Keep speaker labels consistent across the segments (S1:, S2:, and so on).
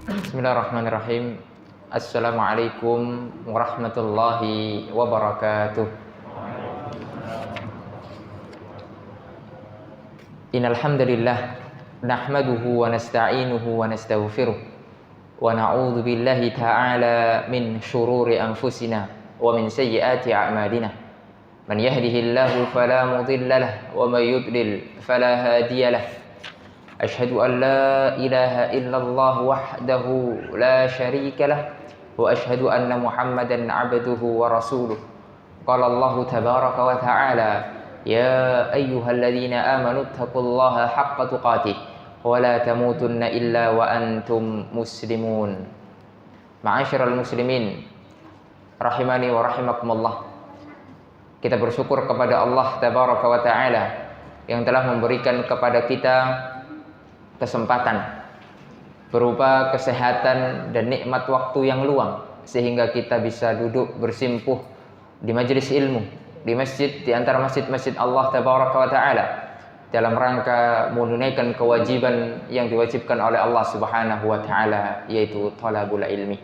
S1: Bismillahirrahmanirrahim. Assalamualaikum warahmatullahi wabarakatuh. Innal hamdalillah nahmaduhu wa nasta'inuhu wa nastaghfiruh wa na'udzu billahi ta'ala min shururi anfusina wa min sayyiati a'malina. Man yahdihillahu fala mudilla lahu wa may yudlil fala hadiya lahu. Asyhadu an la ilaha illallah wahdahu la syarika lah wa asyhadu anna Muhammadan abduhu wa rasuluh. Qala Allah tabaraka wa ta'ala, ya ayyuhalladzina amanu taqullaha haqqa tuqatih wa la tamutunna illa wa antum muslimun. Ma'asyiral muslimin rahimani wa rahimakumullah. Kita bersyukur kepada Allah tabaraka wa ta'ala yang telah memberikan kepada kita kesempatan berupa kesehatan dan nikmat waktu yang luang sehingga kita bisa duduk bersimpuh di majelis ilmu, di masjid, di antara masjid-masjid Allah tabaraka wa taala dalam rangka menunaikan kewajiban yang diwajibkan oleh Allah Subhanahu wa taala, yaitu talabul ilmi.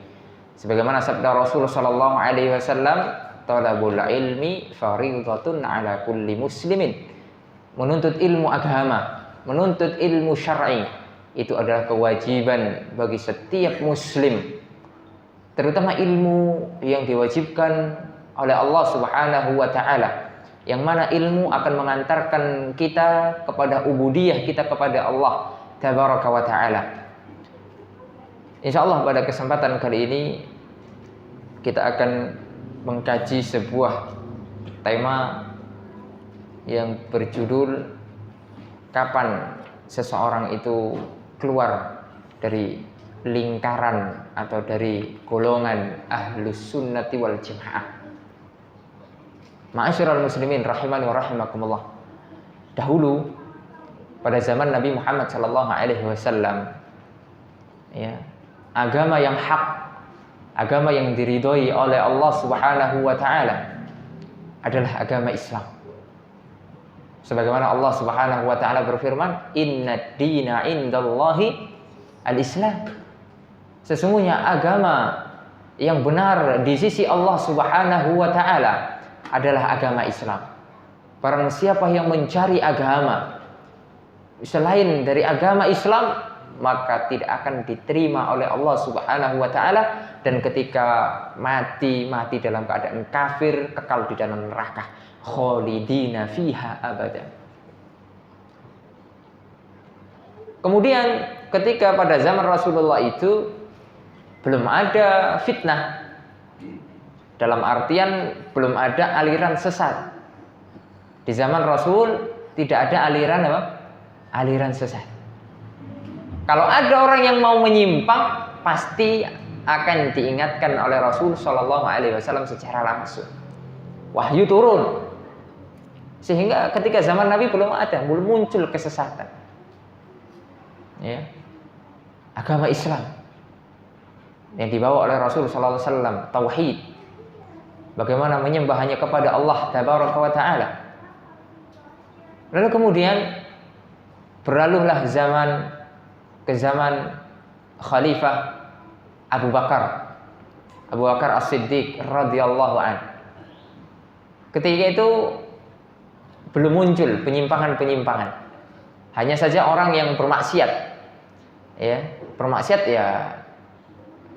S1: Sebagaimana sabda Rasul sallallahu alaihi wasallam, talabul ilmi fardhatun ala kulli muslimin. Menuntut ilmu agama, menuntut ilmu syar'i itu adalah kewajiban bagi setiap muslim, terutama ilmu yang diwajibkan oleh Allah Subhanahu wa taala, yang mana ilmu akan mengantarkan kita kepada ubudiyah kita kepada Allah tabaraka wa taala. Insyaallah pada kesempatan kali ini kita akan mengkaji sebuah tema yang berjudul kapan seseorang itu keluar dari lingkaran atau dari golongan ahlus sunnati wal jamaah. Ma'asyiral muslimin rahimani wa rahimakumullah. Dahulu pada zaman Nabi Muhammad sallallahu alaihi wasallam, ya, agama yang hak, agama yang diridhoi oleh Allah Subhanahu wa taala adalah agama Islam. Sebagaimana Allah Subhanahu wa taala berfirman, "Innad dina indallahi al-Islam." Sesungguhnya agama yang benar di sisi Allah Subhanahu wa taala adalah agama Islam. Barang siapa yang mencari agama selain dari agama Islam, maka tidak akan diterima oleh Allah Subhanahu wa taala, dan ketika mati dalam keadaan kafir, kekal di dalam neraka, khalidina fiha abada. Kemudian ketika pada zaman Rasulullah itu belum ada fitnah, dalam artian belum ada aliran sesat. Di zaman Rasul tidak ada aliran apa? Aliran sesat. Kalau ada orang yang mau menyimpang, pasti akan diingatkan oleh Rasul Shallallahu Alaihi Wasallam secara langsung. Wahyu turun. Sehingga ketika zaman Nabi belum muncul kesesatan. Ya. Agama Islam yang dibawa oleh Rasul sallallahu alaihi wasallam, tauhid. Bagaimana menyembah hanya kepada Allah tabaraka wa taala. Lalu kemudian berlalulah zaman ke zaman Khalifah Abu Bakar As-Siddiq radhiyallahu anhu. Ketika itu belum muncul penyimpangan-penyimpangan. Hanya saja orang yang bermaksiat, ya, bermaksiat ya.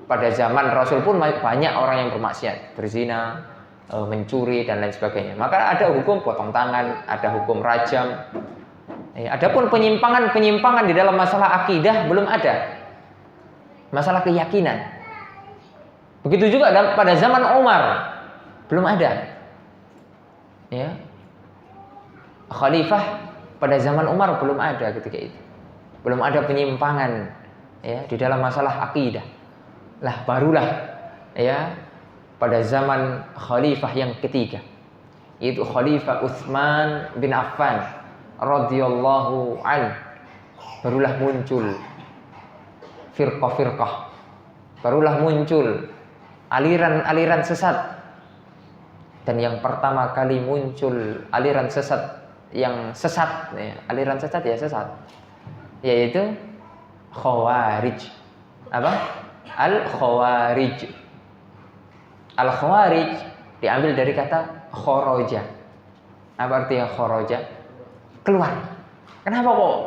S1: Pada zaman Rasul pun banyak orang yang bermaksiat, berzina, mencuri dan lain sebagainya. Maka ada hukum potong tangan, ada hukum rajam. Adapun penyimpangan-penyimpangan di dalam masalah akidah belum ada. Masalah keyakinan. Begitu juga pada zaman Umar belum ada. Ya. Khalifah pada zaman Umar belum ada ketika itu. Belum ada penyimpangan, ya, di dalam masalah akidah. Lah barulah, ya, pada zaman khalifah yang ketiga, yaitu Khalifah Utsman bin Affan radhiyallahu anhu, barulah muncul firqah-firqah, barulah muncul aliran-aliran sesat. Dan yang pertama kali muncul aliran sesat yang sesat, ya, aliran sesat ya sesat, yaitu Khawarij Apa? Al-Khawarij. Al-Khawarij diambil dari kata kharaja. Apa artinya kharaja? Keluar. Kenapa kok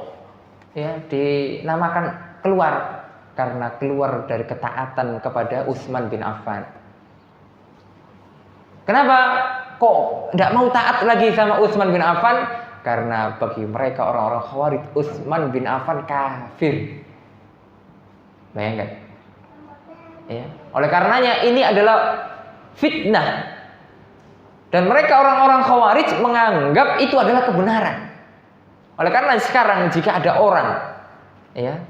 S1: ya dinamakan keluar? Karena keluar dari ketaatan kepada Utsman bin Affan. Kenapa kok tidak mau taat lagi sama Utsman bin Affan? Karena bagi mereka orang-orang Khawarij, Utsman bin Affan kafir. Bayangkan. Ya. Oleh karenanya ini adalah fitnah. Dan mereka orang-orang Khawarij menganggap itu adalah kebenaran. Oleh karena sekarang jika ada orang ya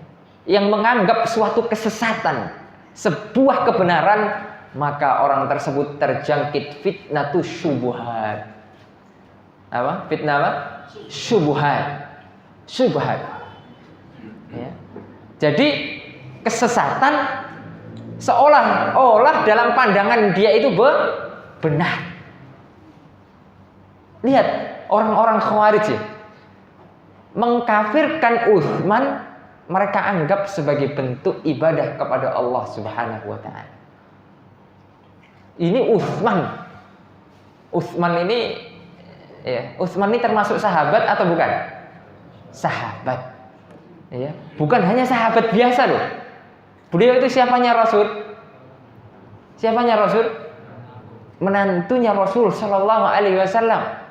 S1: yang menganggap suatu kesesatan sebuah kebenaran, maka orang tersebut terjangkit fitnatus syubhat. Apa? Fitnah apa? Syubhat. Syubhat. Ya. Jadi kesesatan seolah-olah dalam pandangan dia itu benar. Lihat orang-orang Khawarij ya, mengkafirkan Utsman mereka anggap sebagai bentuk ibadah kepada Allah Subhanahu wa taala. Ini Utsman ini ya, Utsman ini termasuk sahabat atau bukan? Sahabat. Ya, bukan hanya sahabat biasa loh. Beliau itu siapanya Rasul? Siapanya Rasul? Menantunya Rasul sallallahu alaihi wasallam.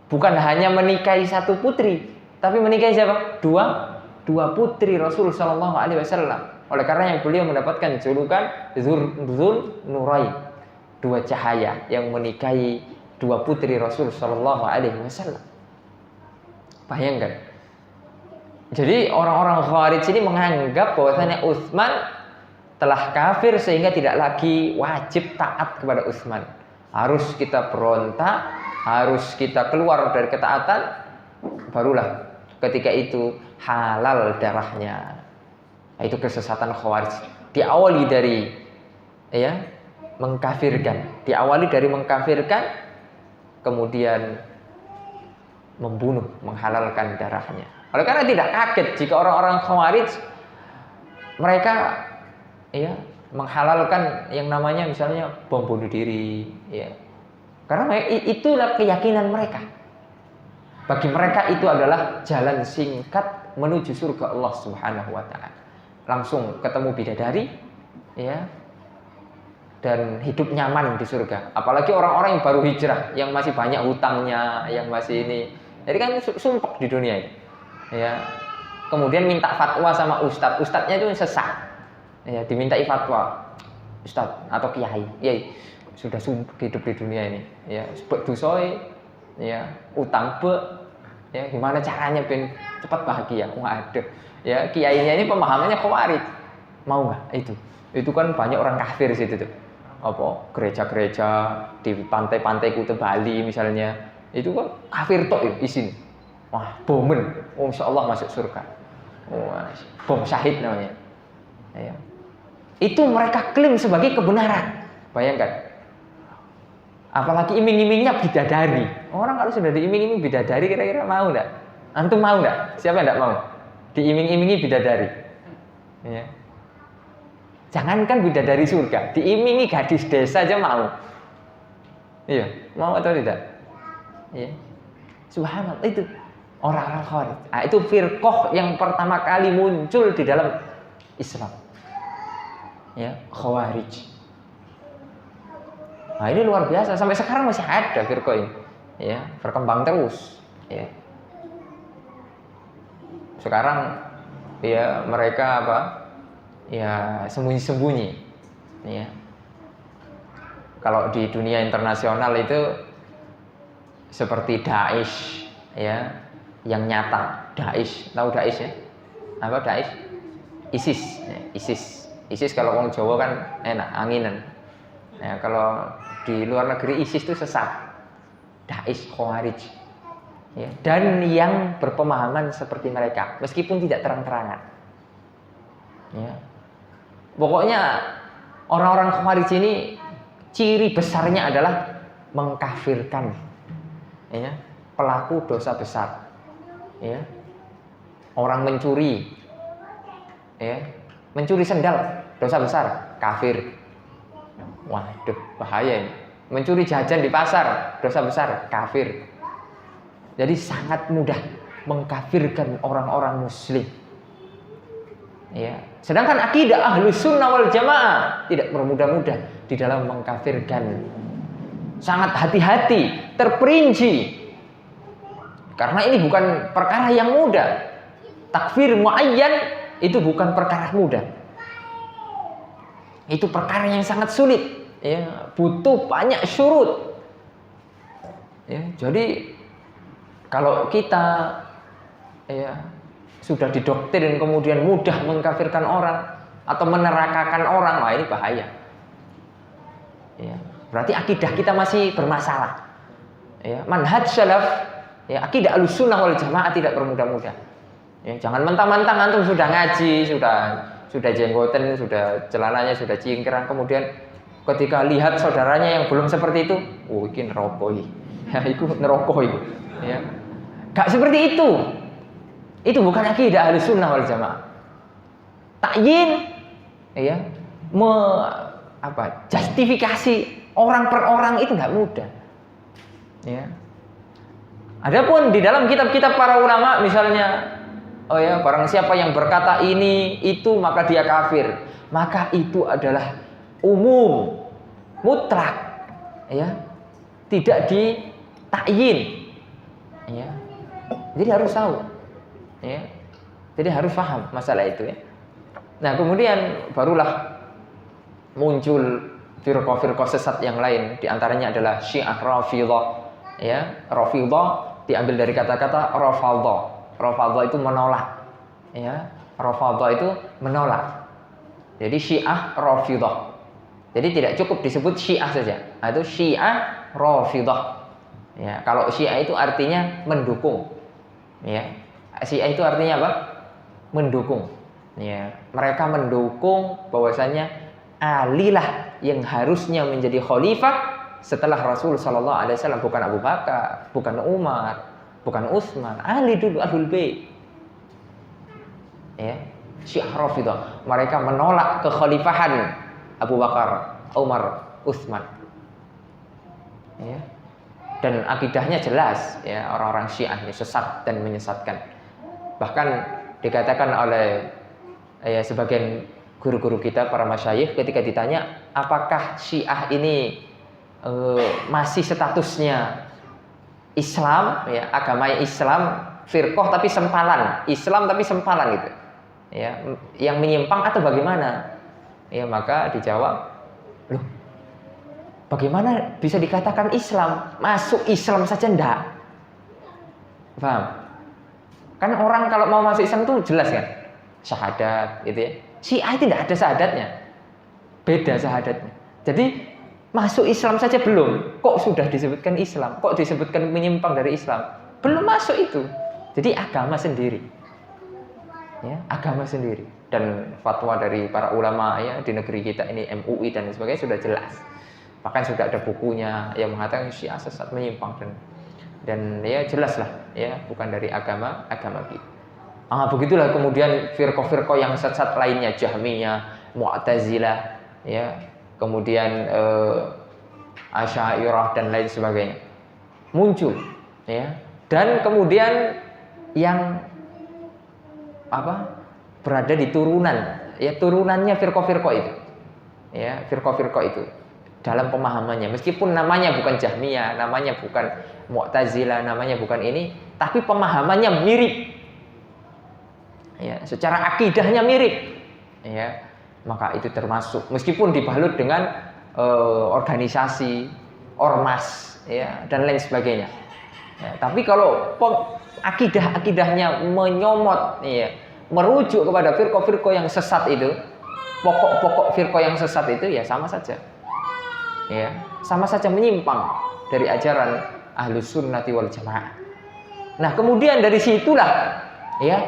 S1: Bukan hanya menikahi satu putri, tapi menikahi siapa? Dua putri Rasul sallallahu alaihi wasallam. Oleh karenanya beliau mendapatkan julukan Dzul Nurain, dua cahaya yang menikahi dua putri Rasul sallallahu alaihi wasallam. Bayangkan. Jadi orang-orang Khawarij ini menganggap bahwasanya Utsman telah kafir sehingga tidak lagi wajib taat kepada Utsman. Harus kita berontak, harus kita keluar dari ketaatan, barulah ketika itu halal darahnya. Nah, itu kesesatan Khawarij. Diawali dari ya mengkafirkan, kemudian membunuh, menghalalkan darahnya. Oleh karena tidak kaget jika orang-orang Khawarij mereka ya menghalalkan yang namanya misalnya bom bunuh diri, ya. Karena itulah keyakinan mereka. Bagi mereka itu adalah jalan singkat menuju surga Allah Subhanahu wa taala. Langsung ketemu bidadari ya. Dan hidup nyaman di surga. Apalagi orang-orang yang baru hijrah, yang masih banyak hutangnya, yang masih ini. Jadi kan sumpek di dunia ini. Ya. Kemudian minta fatwa sama ustadz. Ustadznya itu sesat. Ya, dimintai fatwa. Ustadz atau kiai. Ya, sudah sumpek hidup di dunia ini. Ya, sebab dosoi, ya, utang ya, gimana caranya ben cepat bahagia? Waduh. Ya, kiainya ini pemahamannya Khawarij. Mau nggak itu? Itu kan banyak orang kafir situ tuh. Apa gereja-gereja di pantai-pantai Kuta Bali misalnya. Itu kan kafir tok ya isin. Wah, bomen. Oh, insyaallah masuk surga. Wah, bom syahid namanya. Ya. Itu mereka klaim sebagai kebenaran. Bayangkan. Apalagi iming-imingnya bidadari. Orang kalau sudah diiming-iming bidadari kira-kira mau enggak? Antum mau enggak? Siapa yang enggak mau? Diiming-imingi bidadari. Ya. Jangankan bidadari surga, diimingi gadis desa aja mau. Iya, mau atau tidak? Iya. Subhanallah, itu orang-orang Khawarij. Nah, itu firqah yang pertama kali muncul di dalam Islam. Ya, Khawarij. Nah, ini luar biasa, sampai sekarang masih ada firqah ini. Ya, berkembang terus, ya. Sekarang ya mereka apa? Ya sembunyi-sembunyi. Ya. Kalau di dunia internasional itu seperti Daesh, ya, yang nyata. Daesh, tahu Daesh ya? Apa Daesh? ISIS, ya, ISIS kalau orang Jawa kan enak, anginan. Ya, kalau di luar negeri ISIS itu sesat. Daesh, Khawarij. Ya, dan yang berpemahaman seperti mereka, meskipun tidak terang-terangan. Ya. Pokoknya orang-orang Khawarij ini ciri besarnya adalah mengkafirkan, ya, pelaku dosa besar, ya, orang mencuri, ya, Mencuri sendal dosa besar, kafir. Waduh, bahaya ini. Mencuri jajan di pasar dosa besar, kafir. Jadi sangat mudah mengkafirkan orang-orang muslim. Ya. Sedangkan akidah Ahlus Sunnah wal Jamaah tidak bermudah-mudah di dalam mengkafirkan. Sangat hati-hati, terperinci. Karena ini bukan perkara yang mudah. Takfir muayyan itu bukan perkara mudah. Itu perkara yang sangat sulit. Ya, butuh banyak syurut. Ya, jadi kalau kita sudah didoktrin kemudian mudah mengkafirkan orang atau menerakakan orang, wah ini bahaya. Ya, berarti akidah kita masih bermasalah. Ya, manhaj salaf, ya, akidah Ahlussunnah wal Jamaah tidak bermudah-mudah. Ya, jangan mentang-mentang antum sudah ngaji, sudah jenggoten, sudah celananya sudah cingkrang, kemudian ketika lihat saudaranya yang belum seperti itu, oh ini nerokoi. Ya, itu nerokoi. Ya. Gak seperti itu. Itu bukan akidah Ahlussunnah wal Jamaah. Takyin, ya, justifikasi orang per orang itu nggak mudah. Ya. Adapun di dalam kitab-kitab para ulama, misalnya, barang siapa yang berkata ini itu maka dia kafir, maka itu adalah umum, mutlak, ya, tidak ditakyin, ya. Jadi harus tahu, ya. Jadi harus paham masalah itu, ya. Nah, kemudian barulah muncul firqah-firqah sesat yang lain, di antaranya adalah Syiah Rafidhah, ya. Rafidhah diambil dari kata-kata rafadha. Rafadha itu menolak, ya. Rafadha itu menolak. Jadi Syiah Rafidhah. Jadi tidak cukup disebut Syiah saja. Itu Syiah Rafidhah. Ya, kalau Syiah itu artinya mendukung. Ya. Syiah itu artinya apa? Mendukung. Ya, mereka mendukung bahwasanya Ali lah yang harusnya menjadi khalifah setelah Rasul sallallahu alaihi wasallam, bukan Abu Bakar, bukan Umar, bukan Utsman, Ali dulu Ahlul Bait. Ya, Syiah Rafidhah, mereka menolak kekhalifahan Abu Bakar, Umar, Utsman. Ya. Dan akidahnya jelas, ya, orang-orang Syiah ini sesat dan menyesatkan. Bahkan dikatakan oleh sebagian guru-guru kita, para masyayikh, ketika ditanya apakah Syiah ini masih statusnya Islam, ya, agama Islam, firqah tapi sempalan, Islam tapi sempalan gitu, ya, yang menyimpang atau bagaimana? Ya, maka dijawab, loh, bagaimana bisa dikatakan Islam? Masuk Islam saja enggak? Paham? Kan orang kalau mau masuk Islam itu jelas kan, syahadat, gitu ya. Syiah tidak ada syahadatnya, beda syahadatnya. Jadi masuk Islam saja belum, kok sudah disebutkan Islam? Kok disebutkan menyimpang dari Islam? Belum masuk itu. Jadi agama sendiri, ya, agama sendiri. Dan fatwa dari para ulama, ya, di negeri kita ini, MUI dan sebagainya, sudah jelas. Bahkan sudah ada bukunya yang mengatakan Syiah sesat, menyimpang, dan ya jelas lah, ya, bukan dari agama kita. Begitulah kemudian firqah-firqah yang sesat lainnya, Jahmiyah, Mu'tazilah, ya, kemudian Asy'ariyah dan lain sebagainya muncul, ya. Dan kemudian yang berada di turunan, ya, turunannya firqah-firqah itu, ya, firqah-firqah itu dalam pemahamannya, meskipun namanya bukan Jahmiyah, namanya bukan Mu'tazilah, namanya bukan ini, tapi pemahamannya mirip, ya, secara akidahnya mirip, ya, maka itu termasuk, meskipun dibalut dengan organisasi, ormas, ya, dan lain sebagainya, ya, tapi kalau akidahnya menyomot, ya, merujuk kepada firqah-firqah yang sesat itu, pokok-pokok firqah yang sesat itu, ya sama saja, ya, sama saja menyimpang dari ajaran Ahlus Sunnati wal Jamaah. Nah, kemudian dari situlah, ya,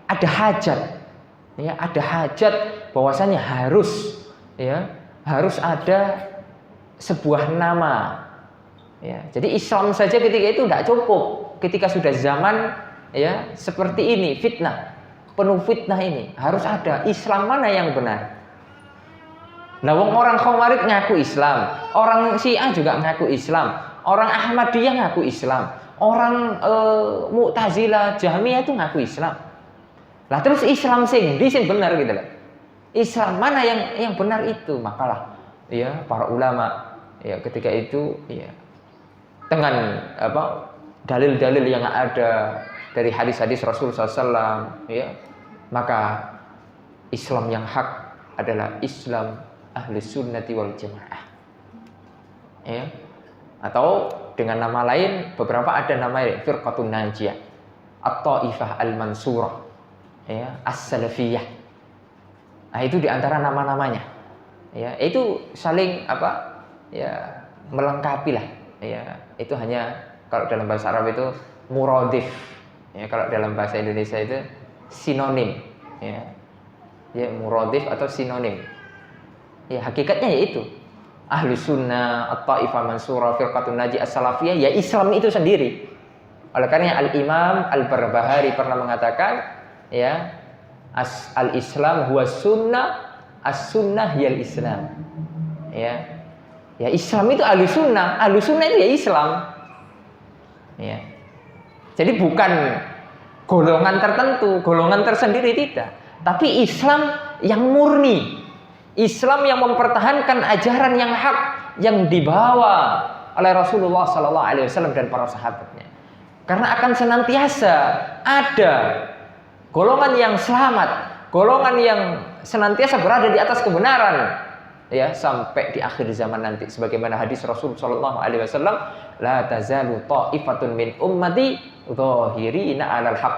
S1: ada hajat, ya, ada hajat bahwasanya harus, ya, harus ada sebuah nama, ya. Jadi Islam saja ketika itu tidak cukup, ketika sudah zaman, ya, seperti ini, fitnah, penuh fitnah ini. Harus ada Islam mana yang benar. Nah, orang Khawarij ngaku Islam, orang Syiah juga ngaku Islam, orang Ahmadiyah ngaku Islam, orang Mu'tazilah, Jahmiyah itu ngaku Islam. Lah terus Islam sing benar gitu loh. Islam mana yang benar itu? Makalah ya para ulama ya ketika itu ya dengan dalil-dalil yang ada dari hadis-hadis Rasul SAW ya, maka Islam yang hak adalah Islam ahli sunnati wal jamaah ya. Atau dengan nama lain, beberapa ada nama firqatun najiyah, at-taifah al-mansurah ya, as-salafiyah. Nah, itu diantara nama-namanya ya, itu saling ya melengkapi lah ya. Itu hanya kalau dalam bahasa Arab itu muradif ya, kalau dalam bahasa Indonesia itu sinonim ya. Ya muradif atau sinonim. Ya hakikatnya yaitu ahlu sunnah, at-taifah mansurah, firqatun najiyah, as-salafiyah, ya Islam itu sendiri. Oleh karena Al-Imam Al-Barbahari pernah mengatakan ya, al-Islam huwa sunnah, as-sunnah hiyal Islam. Ya. Ya Islam itu ahlu sunnah itu ya Islam. Ya. Jadi bukan golongan tertentu, golongan tersendiri tidak, tapi Islam yang murni. Islam yang mempertahankan ajaran yang hak yang dibawa oleh Rasulullah SAW dan para sahabatnya. Karena akan senantiasa ada golongan yang selamat, golongan yang senantiasa berada di atas kebenaran, ya sampai di akhir zaman nanti. Sebagaimana hadis Rasul SAW, la tazalu ta'ifatun min ummati dhahirina 'alal haq,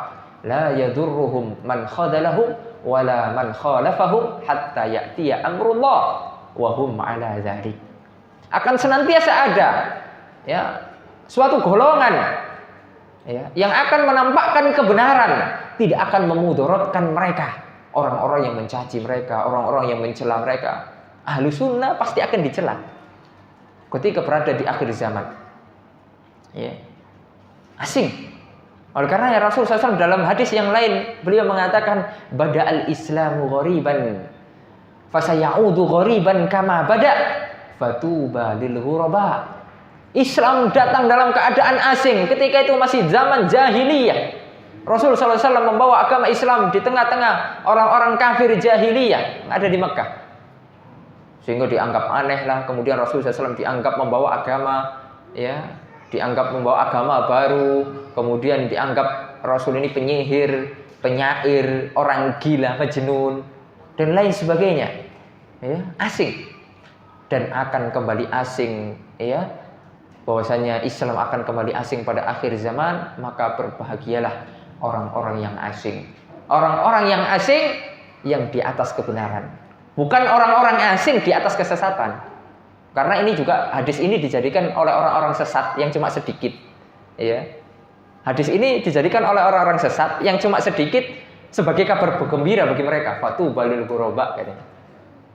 S1: la yadurruhum man khadalahum wala man khalafahum hatta ya'tiya amrullah wa hum 'ala dzalik. Akan senantiasa ada ya suatu golongan ya yang akan menampakkan kebenaran, tidak akan memudaratkan mereka, orang-orang yang mencaci mereka, orang-orang yang mencela mereka. Ahlu sunnah pasti akan dicela ketika berada di akhir zaman ya. Asing. Oleh karena ya Rasul SAW dalam hadis yang lain beliau mengatakan bada'al islamu ghariban fasayaudu ghariban kama bada' fatuba lil ghuraba. Islam datang dalam keadaan asing ketika itu masih zaman jahiliyah. Rasul SAW membawa agama Islam di tengah-tengah orang-orang kafir jahiliyah yang ada di Mekah, sehingga dianggap aneh lah. Kemudian Rasul SAW dianggap membawa agama ya, dianggap membawa agama baru. Kemudian dianggap Rasul ini penyihir, penyair, orang gila, majnun dan lain sebagainya ya, asing. Dan akan kembali asing ya, bahwasanya Islam akan kembali asing pada akhir zaman. Maka berbahagialah orang-orang yang asing. Orang-orang yang asing yang di atas kebenaran, bukan orang-orang asing di atas kesesatan. Karena ini juga hadis ini dijadikan oleh orang-orang sesat yang cuma sedikit ya. Hadis ini dijadikan oleh orang-orang sesat yang cuma sedikit sebagai kabar gembira bagi mereka. Fatuba lil ghuraba katanya.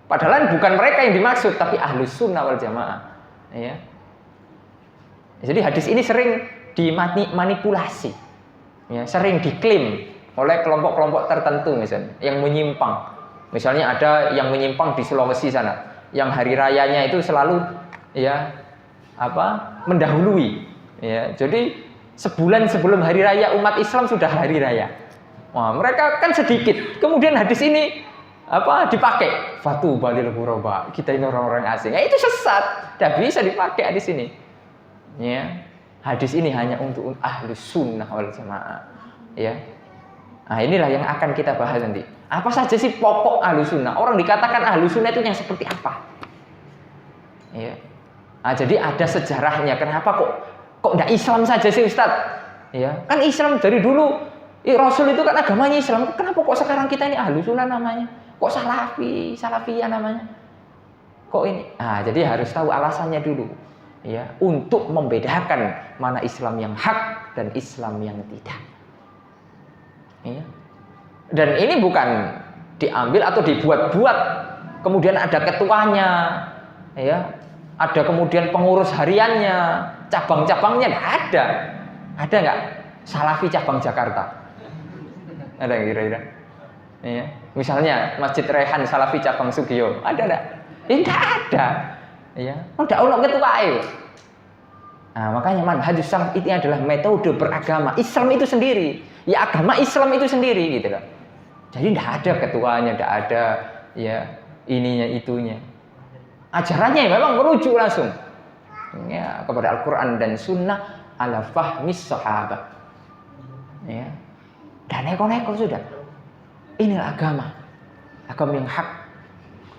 S1: Padahal bukan mereka yang dimaksud, tapi ahlus sunnah wal jamaah ya. Jadi hadis ini sering dimanipulasi ya, sering diklaim oleh kelompok-kelompok tertentu misalnya yang menyimpang. Misalnya ada yang menyimpang di Sulawesi sana, yang hari rayanya itu selalu ya mendahului ya. Jadi sebulan sebelum hari raya umat Islam sudah hari raya. Wah, mereka kan sedikit. Kemudian hadis ini dipakai. Fatuba lil ghuraba. Kita ini orang-orang asing. Ya, itu sesat. Tidak bisa dipakai hadis ini. Ya. Hadis ini hanya untuk ahlus sunnah wal jamaah. Ya. Nah, inilah yang akan kita bahas nanti. Apa saja sih pokok ahlus sunnah? Orang dikatakan ahlus sunnah itu yang seperti apa? Ya. Nah, jadi ada sejarahnya. Kenapa kok tidak Islam saja sih Ustaz? Ya, kan Islam dari dulu Rasul itu kan agamanya Islam. Kenapa kok sekarang kita ini ahlu sunnah namanya? Kok salafiyah namanya? Kok ini? Nah, jadi harus tahu alasannya dulu. Ya, untuk membedakan mana Islam yang hak dan Islam yang tidak. Ya. Dan ini bukan diambil atau dibuat-buat. Kemudian ada ketuanya, ya. Ada kemudian pengurus hariannya, cabang-cabangnya nggak ada. Ada nggak Salafi cabang Jakarta? Ada kira-kira? Ya. Misalnya Masjid Rehan Salafi Cakung Sugio, ada enggak? Tidak ada. Ya, udah ono ketuae. Nah, makanya manhajus salaf ini adalah metode beragama. Islam itu sendiri. Ya agama Islam itu sendiri gitu loh. Jadi tidak ada ketuanya, tidak ada ya ininya itunya. Ajarannya memang merujuk langsung ya kepada Al-Qur'an dan Sunnah ala fahmis sahabat. Ya. Dan neko-neko sudah. Inilah agama. Agama yang hak.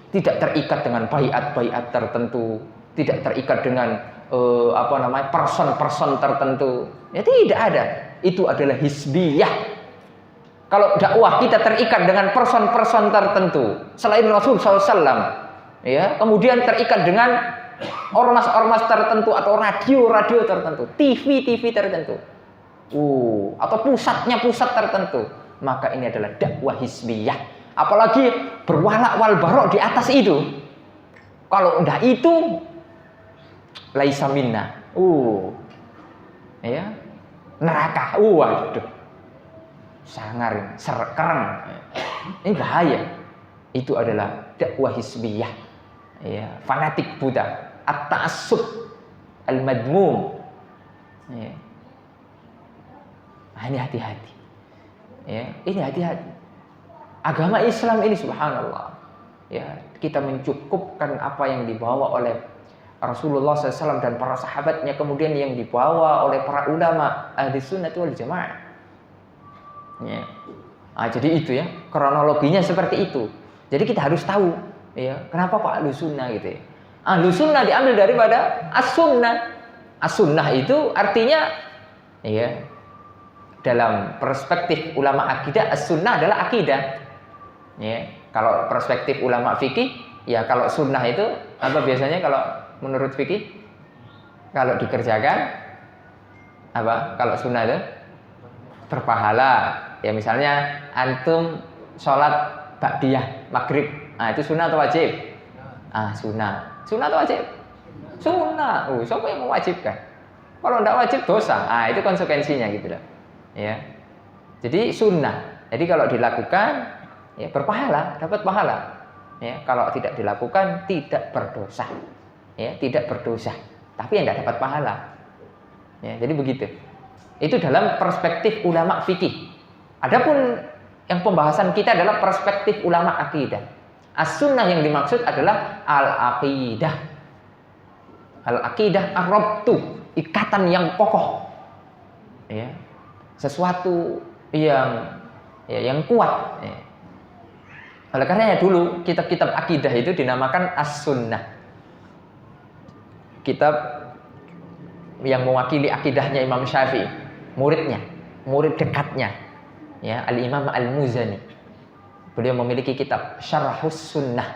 S1: Tidak terikat dengan baiat-baiat tertentu, tidak terikat dengan person-person tertentu. Ya tidak ada. Itu adalah hizbiyah. Kalau dakwah kita terikat dengan person-person tertentu selain Rasul SAW, ya, kemudian terikat dengan ormas-ormas tertentu atau radio-radio tertentu, TV tertentu, atau pusat tertentu, maka ini adalah dakwah hizbiyah. Apalagi berwalak wal barok di atas itu. Kalau enggak itu laisa minna. Ya. Neraka. Waduh. Sangar, keren. Ini bahaya. Itu adalah dakwah hizbiyah. Ya, fanatik Buddha, at-ta'assub al-madmum. Ya. Nah, ini hati-hati. Ya, ini hati-hati. Agama Islam ini subhanallah, ya kita mencukupkan apa yang dibawa oleh Rasulullah SAW dan para sahabatnya, kemudian yang dibawa oleh para ulama ahli sunnah wal jamaah. Ya. Nah, jadi itu ya kronologinya seperti itu. Jadi kita harus tahu, ya kenapa kok ahli sunnah gitu ya. Ahli sunnah diambil daripada as-sunnah. As-sunnah itu artinya, ya dalam perspektif ulama akidah, as-sunnah adalah akidah. Ya, kalau perspektif ulama fikih, ya kalau sunnah itu apa biasanya kalau menurut fikih? Kalau dikerjakan apa? Kalau sunnah itu berpahala. Ya misalnya antum sholat ba'diyah maghrib, nah itu sunnah atau wajib? Sunnah. Sunnah atau wajib? Sunnah. Siapa yang mewajibkan? Kalau tidak wajib dosa. Itu konsekuensinya gitu loh. Ya. Jadi sunnah. Jadi kalau dilakukan ya berpahala, dapat pahala. Ya, kalau tidak dilakukan tidak berdosa. Ya, tidak berdosa, tapi yang tidak dapat pahala. Ya, jadi begitu. Itu dalam perspektif ulama fikih. Adapun yang pembahasan kita adalah perspektif ulama akidah. As-sunnah yang dimaksud adalah al-aqidah. Al-aqidah ar-rabtu, ikatan yang kokoh. Ya. Sesuatu yang kuat. Ya. Oleh karenanya dulu kitab-kitab akidah itu dinamakan as-sunnah. Kitab yang mewakili akidahnya Imam Syafi'i, murid dekatnya, ya Al-Imam Al-Muzani. Beliau memiliki kitab Syarhus Sunnah.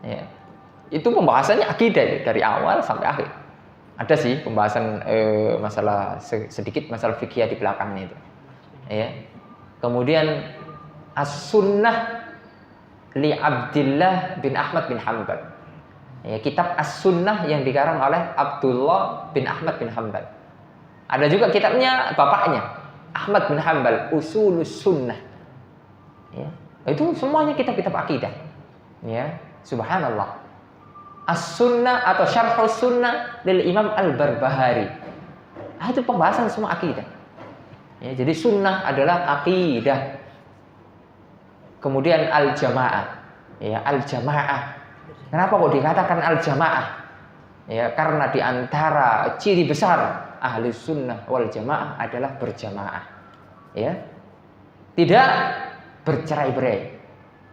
S1: Ya. Itu pembahasannya akidah itu, dari awal sampai akhir. Ada sih pembahasan masalah sedikit masalah fikih di belakangnya itu. Ya. Kemudian as-sunnah li Abdullah bin Ahmad bin Hanbal. Ya, kitab As-Sunnah yang dikarang oleh Abdullah bin Ahmad bin Hanbal. Ada juga kitabnya bapaknya Ahmad bin Hanbal, Usulus Sunnah. Ya, itu semuanya kitab-kitab akidah. Ya, subhanallah. As-Sunnah atau Syarhus Sunnah lil Imam Al-Barbahari. Itu pembahasan semua akidah. Ya, jadi sunnah adalah akidah. Kemudian al-jamaah. Ya, al-jamaah. Kenapa kok dikatakan al-jamaah? Ya, karena di antara ciri besar ahli sunnah wal jamaah adalah berjamaah. Ya. Tidak bercerai-berai.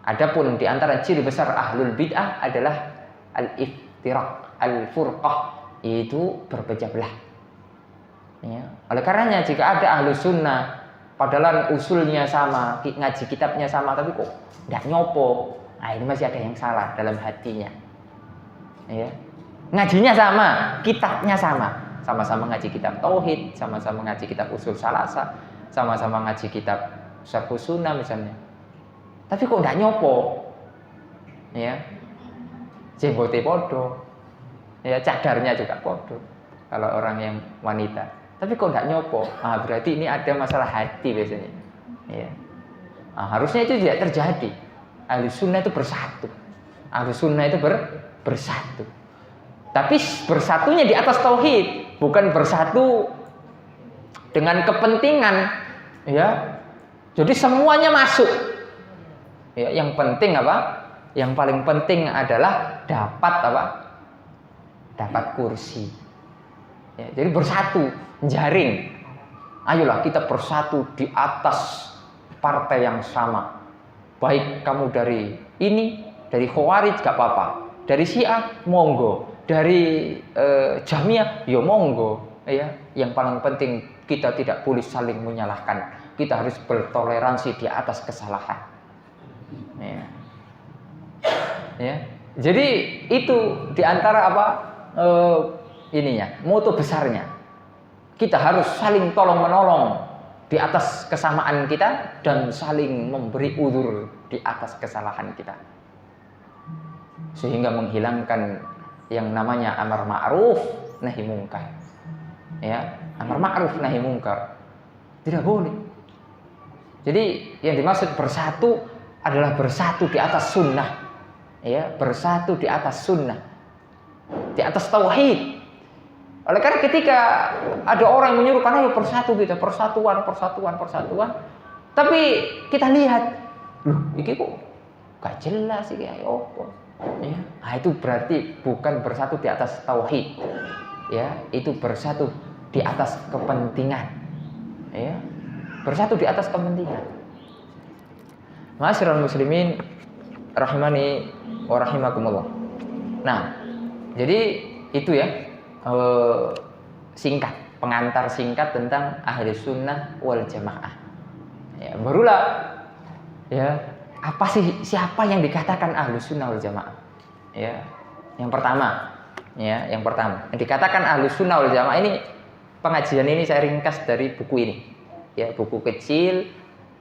S1: Adapun di antara ciri besar ahlul bid'ah adalah al-iftiraq, al-furqah, yaitu berpecah belah. Ya. Oleh karenanya jika ada ahli sunnah padahal usulnya sama, ngaji kitabnya sama, tapi kok tidak nyopo, ini masih ada yang salah dalam hatinya. Ya. Ngajinya sama, kitabnya sama, sama-sama ngaji kitab tauhid, sama-sama ngaji kitab usul salasa, sama-sama ngaji kitab syarhus sunnah misalnya. Tapi kok tidak nyopo, ya, jenggote podo, ya cadarnya juga podo. Kalau orang yang wanita. Tapi kok nggak nyopo? Berarti ini ada masalah hati biasanya. Ya. Nah, harusnya itu tidak terjadi. Ahli sunnah itu bersatu. Ahli sunnah itu bersatu. Tapi bersatunya di atas tauhid, bukan bersatu dengan kepentingan, ya. Jadi semuanya masuk. Ya, yang penting apa? Yang paling penting adalah dapat apa? Dapat kursi. Ya, jadi bersatu, jaring. Ayolah kita bersatu di atas partai yang sama. Baik kamu dari ini, dari Khawarij gak apa-apa, dari Syiah monggo, dari Jahmiyah ya monggo. Ya, yang paling penting kita tidak boleh saling menyalahkan. Kita harus bertoleransi di atas kesalahan. Ya. Ya. Jadi itu diantara apa ininya, moto besarnya. Kita harus saling tolong menolong di atas kesamaan kita dan saling memberi udzur di atas kesalahan kita, sehingga menghilangkan yang namanya amar ma'ruf nahi mungkar. Ya, amar ma'ruf nahi mungkar tidak boleh. Jadi yang dimaksud bersatu adalah bersatu di atas sunnah. Ya, bersatu di atas sunnah, di atas tauhid. Oleh karena ketika ada orang yang menyuruhkan ayo bersatu kita, persatuan, tapi kita lihat, loh, ini kok gak jelas ini ayo apa? Ya, nah itu berarti bukan bersatu di atas tauhid. Ya, itu bersatu di atas kepentingan. Ya, bersatu di atas kepentingan. Ma'asyiral muslimin rahimani wa rahimakumullah. Nah, jadi itu ya singkat, pengantar singkat tentang ahli sunnah wal jamaah. Ya, barulah ya apa sih, siapa yang dikatakan ahli sunnah wal jamaah? Ya, yang pertama yang dikatakan ahli sunnah wal jamaah ini, pengajian ini saya ringkas dari buku ini. Ya, buku kecil,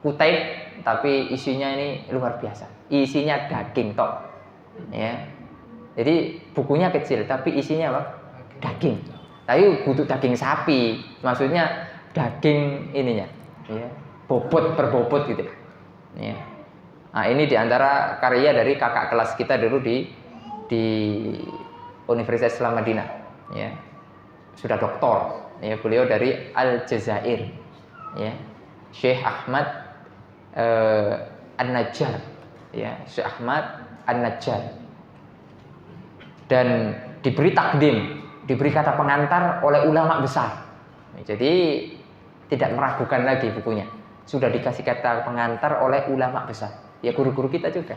S1: kutaib, tapi isinya ini luar biasa. Isinya daging tok. Ya. Jadi bukunya kecil tapi isinya apa? Daging. Tapi butuh daging sapi. Maksudnya daging ininya, ya. Bobot per bobot gitu. Ya. Nah, ini diantara karya dari kakak kelas kita dulu di Universitas Islam Madinah. Ya. Sudah doktor. Ya, beliau dari Aljazair. Ya. Syekh Ahmad An-Najjar. Ya, Syekh Ahmad An-Najjar. Dan diberi takdim, diberi kata pengantar oleh ulama besar. Jadi tidak meragukan lagi bukunya. Sudah dikasih kata pengantar oleh ulama besar. Ya, guru-guru kita juga.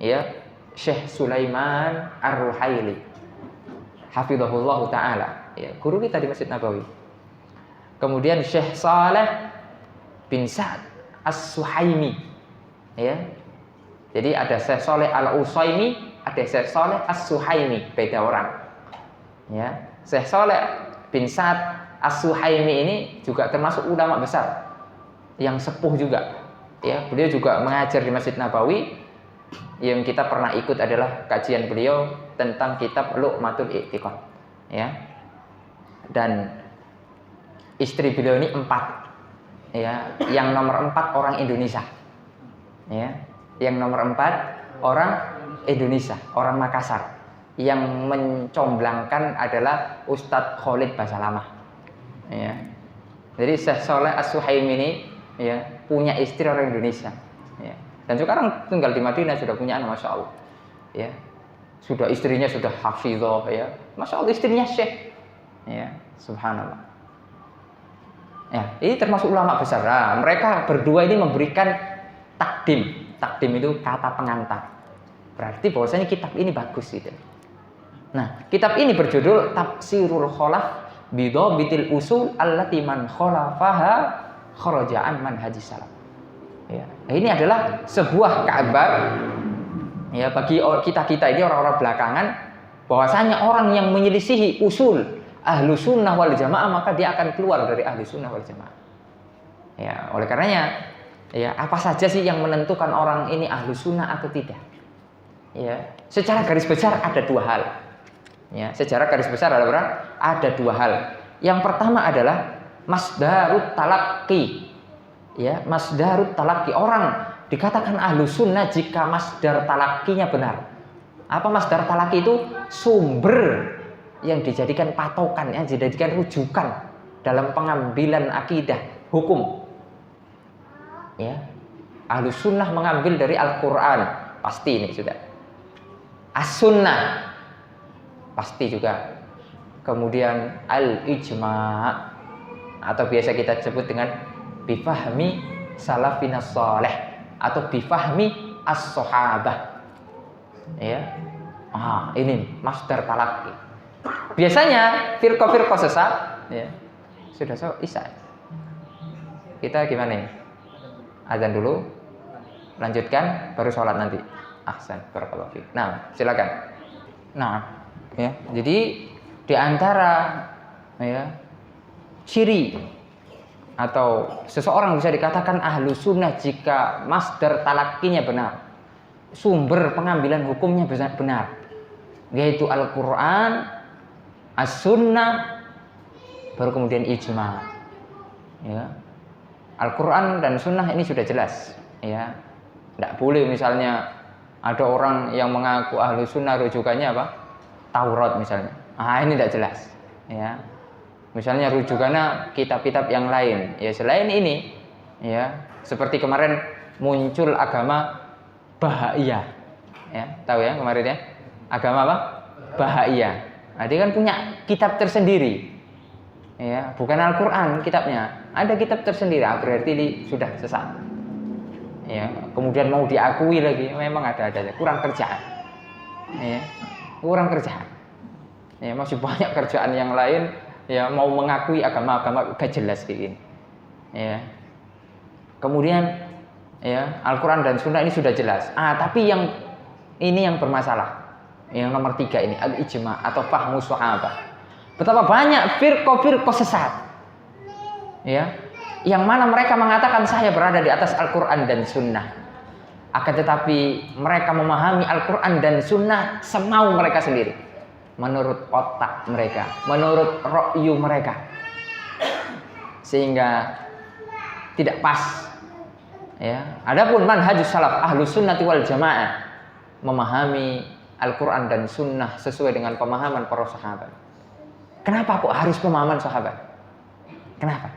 S1: Ya, Syekh Sulaiman Ar-Ruhaili, hafizahullah taala. Ya, guru kita di Masjid Nabawi. Kemudian Syekh Saleh bin Sa'ad As-Suhaimi. Ya. Jadi ada Syekh Saleh Al-Utsaimin, ada Syekh Saleh As-Suhaimi, beda orang. Ya, Syekh Saleh bin Sa'ad As-Suhaimi ini juga termasuk ulama besar yang sepuh juga. Ya, beliau juga mengajar di Masjid Nabawi. Yang kita pernah ikut adalah kajian beliau tentang kitab Luqmatul I'tiqad. Ya. Dan istri beliau ini 4. Ya, yang nomor 4 orang Indonesia. Ya, yang nomor 4 orang Indonesia, orang Makassar. Yang mencomblangkan adalah Ustadz Khalid Basalamah. Ya. Jadi Syekh Saleh As-Suhaimi ini ya punya istri orang Indonesia. Ya. Dan sekarang tinggal di Madinah, sudah punya anak, masya Allah. Ya. Sudah istrinya sudah hafizah, ya. Masya Allah, istrinya Syekh. Ya, subhanallah. Ya, ini termasuk ulama besar. Nah, mereka berdua ini memberikan takdim. Takdim itu kata pengantar. Berarti bahwasanya kitab ini bagus gitu. Nah, kitab ini berjudul Tafsirul Khalaf Bidhabitil Usul Allati Man Khalafaha Kharaja'an Manhajis Salaf. Ya, ini adalah sebuah kabar ya bagi kita-kita ini orang-orang belakangan, bahwasanya orang yang menyelisihi usul ahlu sunnah wal jamaah maka dia akan keluar dari ahlu sunnah wal jamaah. Ya, oleh karenanya ya apa saja sih yang menentukan orang ini ahlu sunnah atau tidak? Ya, secara garis besar ada 2 hal. Ya, secara garis besar ada 2 hal. Yang pertama adalah masdarut talaqqi. Ya, masdarut talaqqi, orang dikatakan ahlu sunnah jika masdar talakinya benar. Apa masdar talaki itu? Sumber yang dijadikan patokan, yang dijadikan rujukan dalam pengambilan akidah hukum. Ya, ahlu sunnah mengambil dari Al-Quran, pasti ini sudah. As-sunnah, pasti juga. Kemudian al-ijma' atau biasa kita sebut dengan bifahmi salafinas salih atau bifahmi as-sahabah. Ya. Ini masdar talaki. Biasanya firqah-firqah sesat, ya. Sudah isya. Kita gimana ini? Azan dulu, lanjutkan baru sholat nanti. Ahsan, barakallahu fiik. Nah, silakan. Nah, ya. Jadi di antara ya ciri atau seseorang bisa dikatakan ahlu sunnah jika masdar talakinya benar, sumber pengambilan hukumnya benar, yaitu Al-Quran, As-Sunnah, baru kemudian ijma. Ya. Al-Quran dan Sunnah ini sudah jelas. Ya, tidak boleh misalnya ada orang yang mengaku ahlu sunnah rujukannya apa? Taurat misalnya. Ini tidak jelas. Ya. Misalnya rujukannya kitab-kitab yang lain. Ya, selain ini, ya, seperti kemarin muncul agama Bahaiyah. Ya, tahu ya kemarin ya? Agama apa? Bahaiyah. Nah, dia kan punya kitab tersendiri. Ya, bukan Al-Qur'an kitabnya. Ada kitab tersendiri. Berarti ini sudah sesat. Ya, kemudian mau diakui lagi, memang ada kurang kerjaan. Ya, kurang kerjaan. Ya, masih banyak kerjaan yang lain, ya, mau mengakui agama-agama gak jelas kayak gini. Ya. Kemudian ya, Al-Quran dan Sunnah ini sudah jelas. Tapi yang ini yang bermasalah. Yang nomor 3 ini al-ijma atau fahmu sahabah. Betapa banyak firqah sesat. Ya. Yang mana mereka mengatakan saya berada di atas Al-Quran dan Sunnah. Akan tetapi mereka memahami Al-Quran dan Sunnah semau mereka sendiri. Menurut otak mereka, menurut ra'yu mereka, sehingga tidak pas. Ya. Adapun manhajus salaf ahlus sunnati wal jamaah memahami Al-Quran dan Sunnah sesuai dengan pemahaman para sahabat. Kenapa kok harus pemahaman sahabat? Kenapa?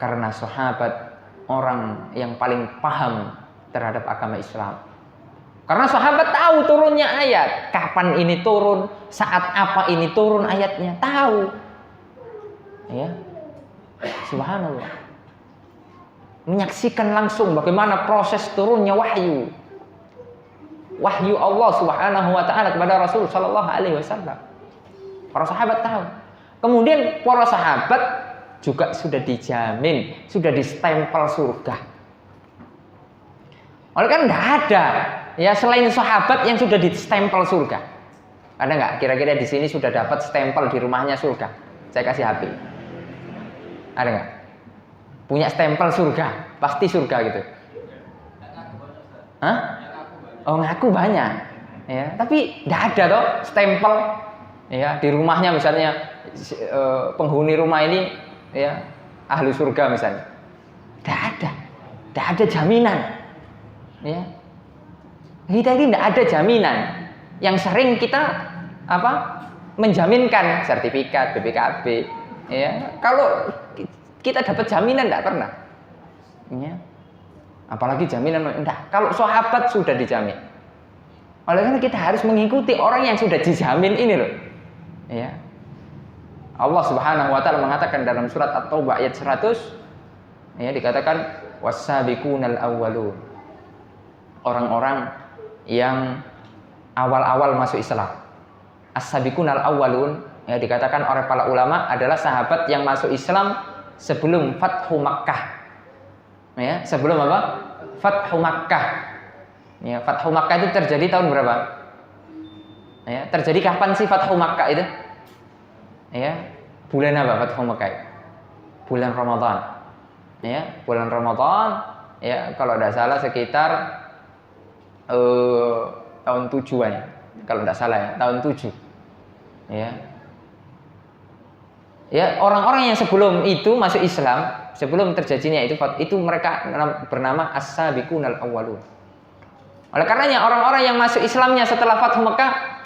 S1: Karena sahabat orang yang paling paham terhadap agama Islam. Karena sahabat tahu turunnya ayat, kapan ini turun, saat apa ini turun ayatnya, tahu. Ya. Subhanallah. Menyaksikan langsung bagaimana proses turunnya wahyu. Wahyu Allah Subhanahu wa taala kepada Rasul sallallahu alaihi wasallam. Para sahabat tahu. Kemudian para sahabat juga sudah dijamin, sudah distempel surga. Oleh kan enggak ada ya selain sahabat yang sudah distempel surga. Ada nggak? Kira-kira di sini sudah dapat stempel di rumahnya surga? Saya kasih HP. Ada nggak? Punya stempel surga, pasti surga gitu. Hah? Oh, ngaku banyak. Ya, tapi nggak ada toh stempel. Ya, di rumahnya misalnya penghuni rumah ini ya ahli surga misalnya. Nggak ada jaminan. Ya. Kita ini tidak ada jaminan. Yang sering kita menjaminkan sertifikat BPKB. Ya, kalau kita dapat jaminan tidak pernah. Ya. Apalagi jaminan enggak. Kalau sahabat sudah dijamin. Oleh karena kita harus mengikuti orang yang sudah dijamin ini loh. Ya. Allah Subhanahu wa taala mengatakan dalam surat At-Taubah ayat 100 ya dikatakan was-sabiqunal awwalun. Orang-orang yang awal-awal masuk Islam. As-sabiqunal awwalun ya dikatakan oleh para ulama adalah sahabat yang masuk Islam sebelum Fathu Makkah. Ya, sebelum apa? Fathu Makkah. Ya, Fathu Makkah itu terjadi tahun berapa? Ya, terjadi kapan sih Fathu Makkah itu? Ya, bulan apa Fathu Makkah? Bulan Ramadan. Ya, bulan Ramadan. Ya, kalau tidak salah sekitar tahun 7-an. Kalau tidak salah ya, tahun 7. Ya. Ya, orang-orang yang sebelum itu masuk Islam, sebelum terjadinya itu mereka bernama as-sabiqunal awwalun. Oleh karenanya orang-orang yang masuk Islamnya setelah Fathu Mekah,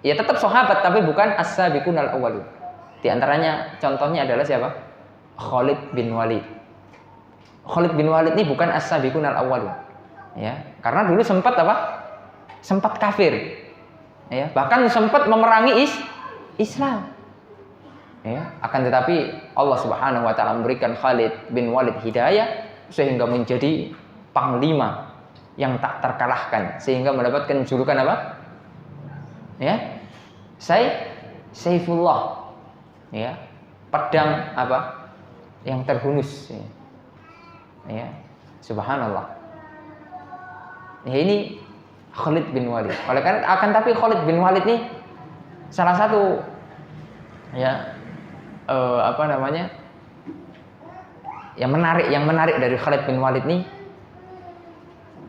S1: ya tetap sahabat tapi bukan as-sabiqunal awwalun. Di antaranya contohnya adalah siapa? Khalid bin Walid. Khalid bin Walid ini bukan as-sabiqunal awwalun. Ya, karena dulu sempat apa? Sempat kafir. Ya, bahkan sempat memerangi Islam. Ya, akan tetapi Allah Subhanahu wa taala memberikan Khalid bin Walid hidayah sehingga menjadi panglima yang tak terkalahkan sehingga mendapatkan julukan apa? Ya. Saifullah. Ya. Pedang apa? Yang terhunus. Ya. Subhanallah. Ya, ini Khalid bin Walid. Oleh karena tapi Khalid bin Walid ini salah satu ya yang menarik dari Khalid bin Walid ini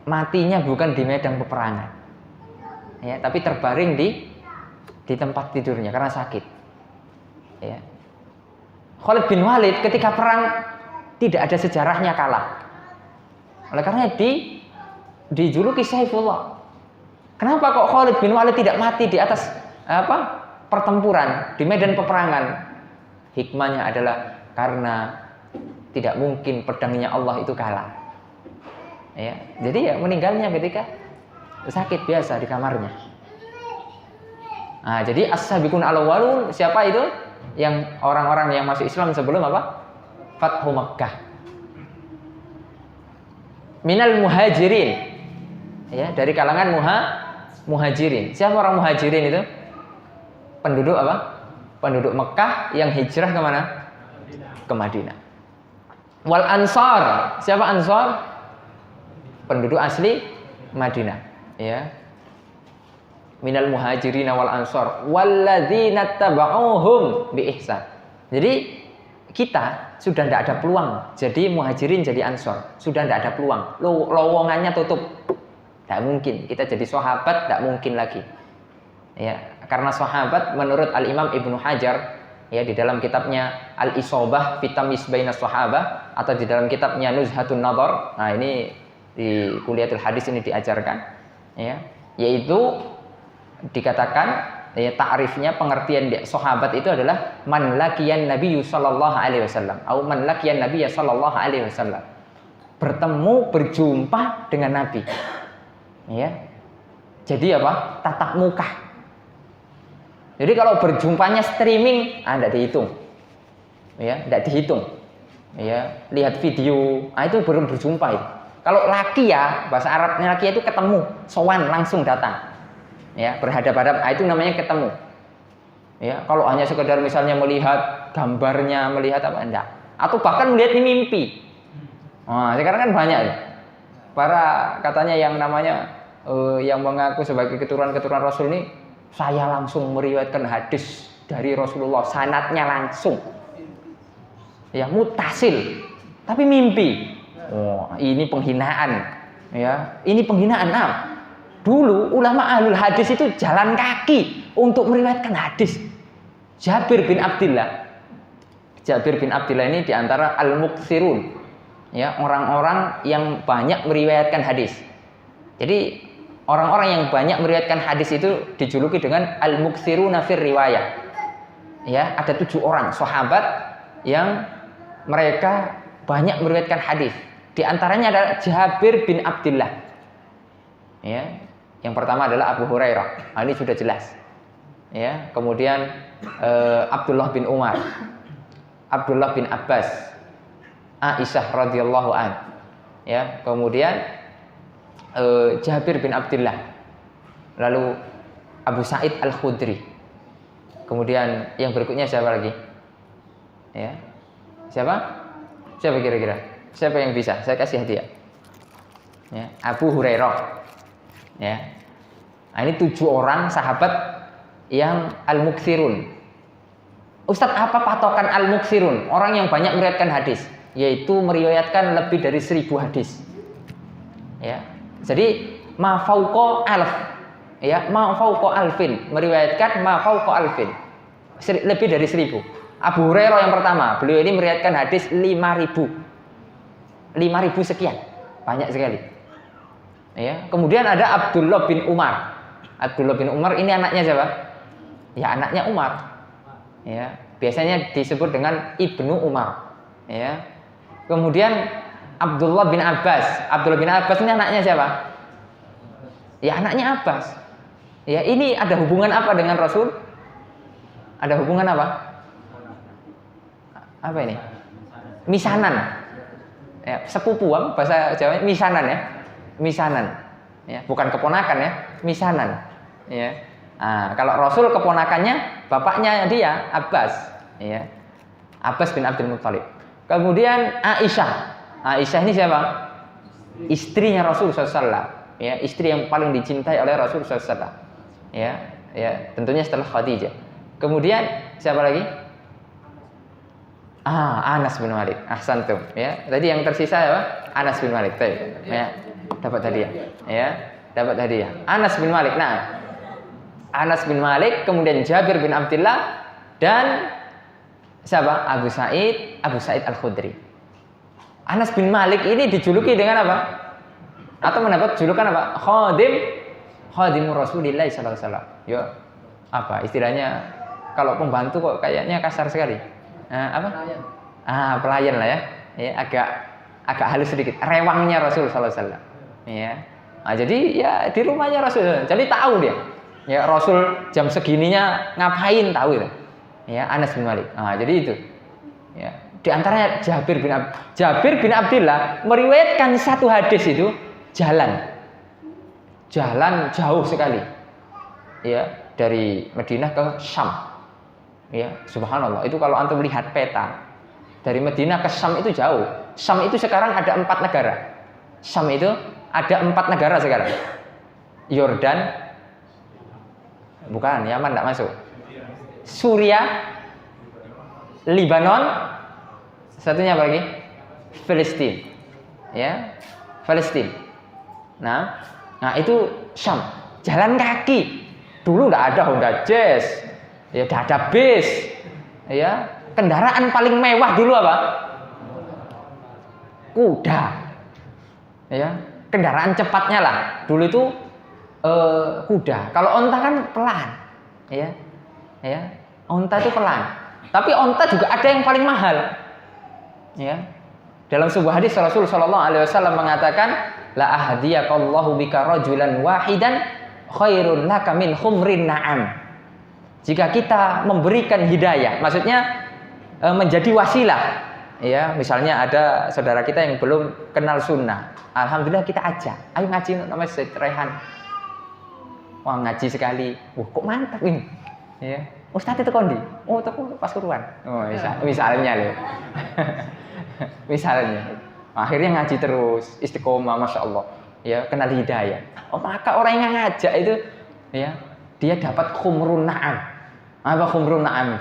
S1: matinya bukan di medan peperangan, ya, tapi terbaring di tempat tidurnya karena sakit. Ya. Khalid bin Walid ketika perang tidak ada sejarahnya kalah. Oleh karena dijuluki Saifullah. Kenapa kok Khalid bin Walid tidak mati di atas pertempuran di medan peperangan? Hikmahnya adalah karena tidak mungkin pedangnya Allah itu kalah. Ya, jadi ya meninggalnya ketika sakit biasa di kamarnya. Nah, jadi as-sabiqun al-awwalun siapa itu? Yang orang-orang yang masuk Islam sebelum apa? Fathu Makkah. Minal muhajirin. Ya, dari kalangan muhajirin. Siapa orang muhajirin itu? Penduduk apa? Penduduk Mekah yang hijrah ke mana? Ke Madinah. Wal ansar. Siapa ansar? Penduduk asli Madinah. Ya. Minal muhajirin wal ansar walladzina tabauhum bi ihsan. Jadi kita sudah tidak ada peluang jadi muhajirin jadi ansar. Sudah tidak ada peluang. Lowongannya tutup. Tidak mungkin kita jadi sahabat, tidak mungkin lagi. Ya, karena sahabat menurut Al-Imam Ibnu Hajar ya di dalam kitabnya Al-Isobah fi Tamyiz Bainas Sahabah atau di dalam kitabnya Nuzhatun Nadhar. Nah, ini di kuliatul hadis ini diajarkan ya, yaitu dikatakan ya ta'rifnya pengertian sahabat itu adalah man laqiyan nabiyyu sallallahu alaihi wasallam atau man laqiyan nabiyya sallallahu alaihi wasallam. Bertemu, berjumpa dengan Nabi. Ya. Jadi apa? Tatap muka. Jadi kalau berjumpanya streaming, tidak dihitung, ya, tidak dihitung, ya, lihat video, itu belum berjumpa itu. Kalau laki ya, bahasa Arabnya laki itu ketemu, sowan langsung datang, ya, berhadap-hadap, itu namanya ketemu, ya. Kalau hanya sekedar misalnya melihat gambarnya, melihat apa enggak, atau bahkan melihat di mimpi, sekarang kan banyak ya, para katanya yang namanya yang mengaku sebagai keturunan Rasul ini. Saya langsung meriwayatkan hadis dari Rasulullah, sanadnya langsung. Ya, mutasil. Tapi mimpi. Ini penghinaan. Ya, ini penghinaan. Nah, dulu ulama ahlul hadis itu jalan kaki untuk meriwayatkan hadis. Jabir bin Abdullah ini diantara al-muktsirun. Ya, orang-orang yang banyak meriwayatkan hadis. Jadi orang-orang yang banyak meriwayatkan hadis itu dijuluki dengan al-muktsiruna fir riwayah. Ya, ada 7 orang sahabat yang mereka banyak meriwayatkan hadis. Di antaranya adalah Jabir bin Abdullah. Ya, yang pertama adalah Abu Hurairah. Ini sudah jelas. Ya, kemudian Abdullah bin Umar, Abdullah bin Abbas, Aisyah radhiyallahu an. Ya, kemudian Jabir bin Abdullah, lalu Abu Sa'id Al-Khudri. Kemudian yang berikutnya siapa lagi? Ya. Siapa kira-kira? Siapa yang bisa? Saya kasih hadiah. Ya, Abu Hurairah. Ya. Nah, ini 7 orang sahabat yang al-muktsirun. Ustadz, apa patokan al-muktsirun? Orang yang banyak meriwayatkan hadis, yaitu meriwayatkan lebih dari 1000 hadis. Ya. Jadi ma fauqa alf, ya, ma fauqa alfin, meriwayatkan ma fauqa alfin, lebih dari 1000. Abu Hurairah yang pertama, beliau ini meriwayatkan hadis 5.000 sekian, banyak sekali. Ya, kemudian ada Abdullah bin Umar. Abdullah bin Umar ini anaknya siapa? Ya, anaknya Umar. Ya, biasanya disebut dengan Ibnu Umar. Ya. Kemudian Abdullah bin Abbas. Abdullah bin Abbas ini anaknya siapa? Ya, anaknya Abbas. Ya, ini ada hubungan apa dengan Rasul? Ada hubungan apa? Apa ini? Misanan. Ya, sepupu, bahasa Jawa misanan ya. Misanan. Ya, bukan keponakan ya, misanan. Ya. Nah, kalau Rasul keponakannya bapaknya dia Abbas, ya. Abbas bin Abdul Muthalib. Kemudian Aisyah. Aisyah ini siapa? Istrinya Rasul SAW. Ya, istri yang paling dicintai oleh Rasul SAW. Ya, ya, tentunya setelah Khadijah. Kemudian siapa lagi? Anas bin Malik. Ahsantum, ya. Tadi yang tersisa apa? Anas bin Malik. Ya, dapat hadiah. Ya, dapat hadiah. Anas bin Malik. Nah, Anas bin Malik, kemudian Jabir bin Abdullah dan siapa? Abu Sa'id Al-Khudri. Anas bin Malik ini dijuluki dengan apa? Atau mendapat julukan apa? Khadim Rasulillah sallallahu alaihi wasallam. Ya, apa istilahnya? Kalau pembantu kok kayaknya kasar sekali. Apa? Pelayan lah ya. Ya, agak halus sedikit. Rewangnya Rasul sallallahu alaihi wasallam. Ya. Nah, jadi ya di rumahnya Rasul. Jadi tahu dia. Ya, Rasul jam segininya ngapain tahu itu. Ya, Anas bin Malik. Jadi itu. Ya, di antaranya Jabir bin Abdullah meriwayatkan satu hadis itu jalan jauh sekali. Ya, dari Madinah ke Syam. Ya, subhanallah. Itu kalau antum lihat peta dari Madinah ke Syam itu jauh. Syam itu sekarang ada 4 negara. Syam itu ada 4 negara sekarang. Yordan, bukan, Yaman tidak masuk. Suriah, Lebanon, satunya apa lagi? Palestina. Ya, Palestina. Nah itu Syam. Jalan kaki. Dulu tidak ada Honda Jazz. Ya, tidak ada bis. Ya, kendaraan paling mewah dulu apa? Kuda. Ya, kendaraan cepatnya lah. Dulu itu kuda. Kalau onta kan pelan. Ya. Ya, onta itu pelan. Tapi onta juga ada yang paling mahal. Ya. Dalam sebuah hadis Rasul sallallahu alaihi wasallam mengatakan, la ahdiyakallahu bika rajulan wahidan khairun laka min humrin na'am. Jika kita memberikan hidayah, maksudnya menjadi wasilah. Ya, misalnya ada saudara kita yang belum kenal sunnah. Alhamdulillah kita ajak. Ayo ngaji namanya Syed Rehan. Wah, ngaji sekali. Kok mantap ini. Ya. Ustaz itu kondi. Oh, itu pas kuruan. Oh, misalnya loh. Misalnya. Akhirnya ngaji terus, istiqomah, masya Allah. Ya, kenal hidayah. Oh, maka orang yang ngajak itu, ya, dia dapat khumrun na'am. Apa khumrun na'am?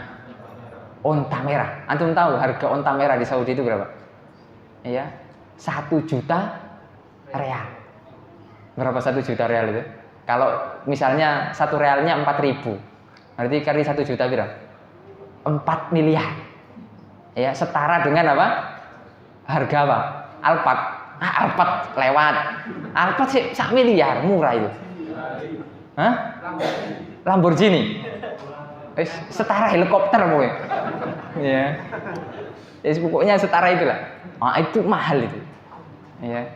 S1: Onta merah. Antum tahu harga onta merah di Saudi itu berapa? Ya, 1 juta real. Berapa 1 juta real itu? Kalau misalnya 1 realnya 4.000, berarti kali 1 juta berapa? 4 miliar. Ya, setara dengan apa? Harga apa? Alphard. Alphard lewat. Alphard sih 1 miliar, murah itu. Hah? Lamborghini. Setara helikopter pokoknya. Ya. Jadi pokoknya setara itulah. Itu mahal itu. Ya.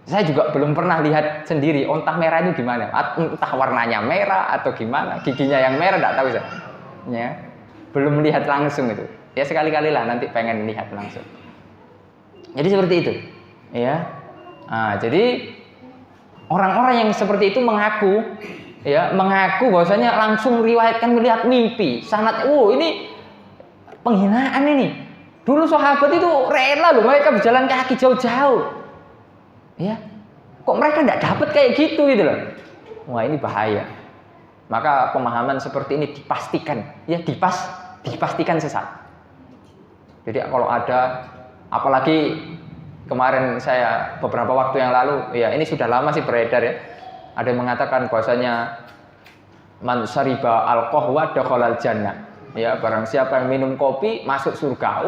S1: Saya juga belum pernah lihat sendiri onta merah itu gimana. Entah warnanya merah atau gimana, giginya yang merah enggak tahu saya. Ya. Belum melihat langsung itu. Ya sekali-kali lah nanti pengen lihat langsung. Jadi seperti itu. Ya. Jadi orang-orang yang seperti itu mengaku bahwasanya langsung riwayatkan melihat mimpi. Sanad, ini penghinaan ini. Dulu sahabat itu rela loh mereka berjalan kaki jauh-jauh. Ya. Kok mereka enggak dapat kayak gitu loh. Wah, ini bahaya. Maka pemahaman seperti ini dipastikan dipastikan sesat. Jadi kalau ada, apalagi kemarin saya beberapa waktu yang lalu, ya ini sudah lama sih beredar ya. Ada yang mengatakan bahwasanya man syariba al-qahwa dakhalal jannah. Ya, barang siapa yang minum kopi masuk surga.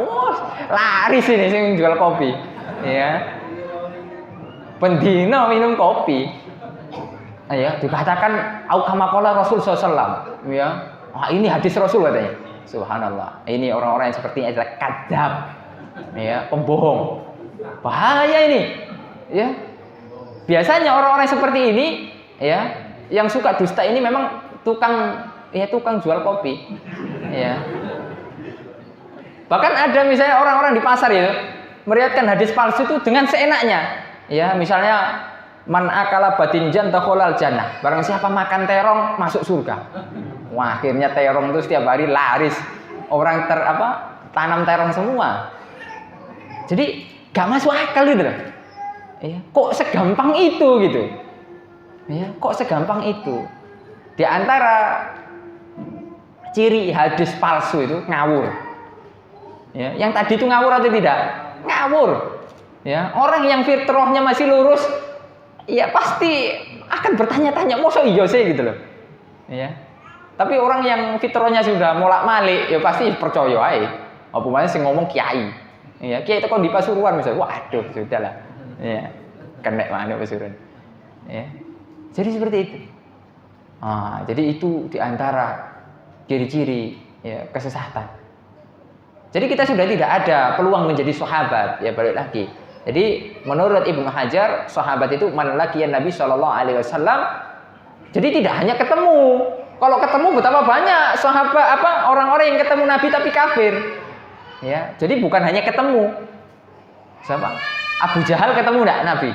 S1: Laris ini sing jual kopi. Ya. Pendino minum kopi. Ya, dikatakan au kama qala Rasul sallallahu ya. Ini hadis Rasul katanya. Subhanallah. Ini orang-orang yang seperti ini adalah kadzab. Ya, pembohong. Bahaya ini. Ya. Biasanya orang-orang seperti ini ya, yang suka dusta ini memang tukang jual kopi. Ya. Bahkan ada misalnya orang-orang di pasar ya, meriwayatkan hadis palsu itu dengan seenaknya. Ya, misalnya man akala batinjan dakhalal jannah. Barang siapa makan terong masuk surga. Wah, akhirnya terong itu setiap hari laris. Orang tanam terong semua. Jadi gak masuk akal gitu loh. Ya, kok segampang itu gitu. Ya, kok segampang itu. Di antara ciri hadis palsu itu ngawur. Ya, yang tadi itu ngawur atau tidak? Ngawur. Ya, orang yang fitrahnya masih lurus, ya pasti akan bertanya-tanya, masa iya sih gitu loh. Ya. Tapi orang yang fitrahnya sudah molak-malik, ya pasti percaya aja. Apa namanya sing ngomong kiai. Ya, kiai itu kok di Pasuruan misalnya, waduh sudahlah. Ya, kena mana Pasuruan. Ya. Jadi seperti itu. Jadi itu diantara ciri-ciri ya, kesesatan. Jadi kita sudah tidak ada peluang menjadi sahabat, ya balik lagi. Jadi menurut Ibnu Hajar, sahabat itu man laqiyan Nabi sallallahu alaihi wasallam. Jadi tidak hanya ketemu. Kalau ketemu betapa banyak sahabat orang-orang yang ketemu Nabi tapi kafir. Ya, jadi bukan hanya ketemu. Siapa? Abu Jahal ketemu enggak Nabi?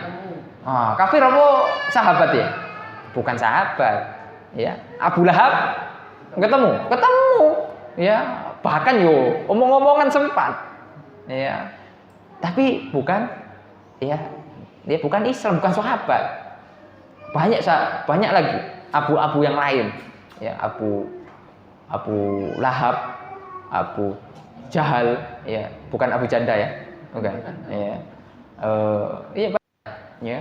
S1: Kafir apa sahabat ya? Bukan sahabat. Ya, Abu Lahab ketemu. Ya, bahkan omong-omongan sempat. Ya. Tapi bukan ya, dia bukan Islam, bukan sahabat. Banyak lagi abu-abu yang lain. Ya, Abu Lahab, Abu Jahal, ya, bukan Abu Janda ya. Bukan. Ya. Ya.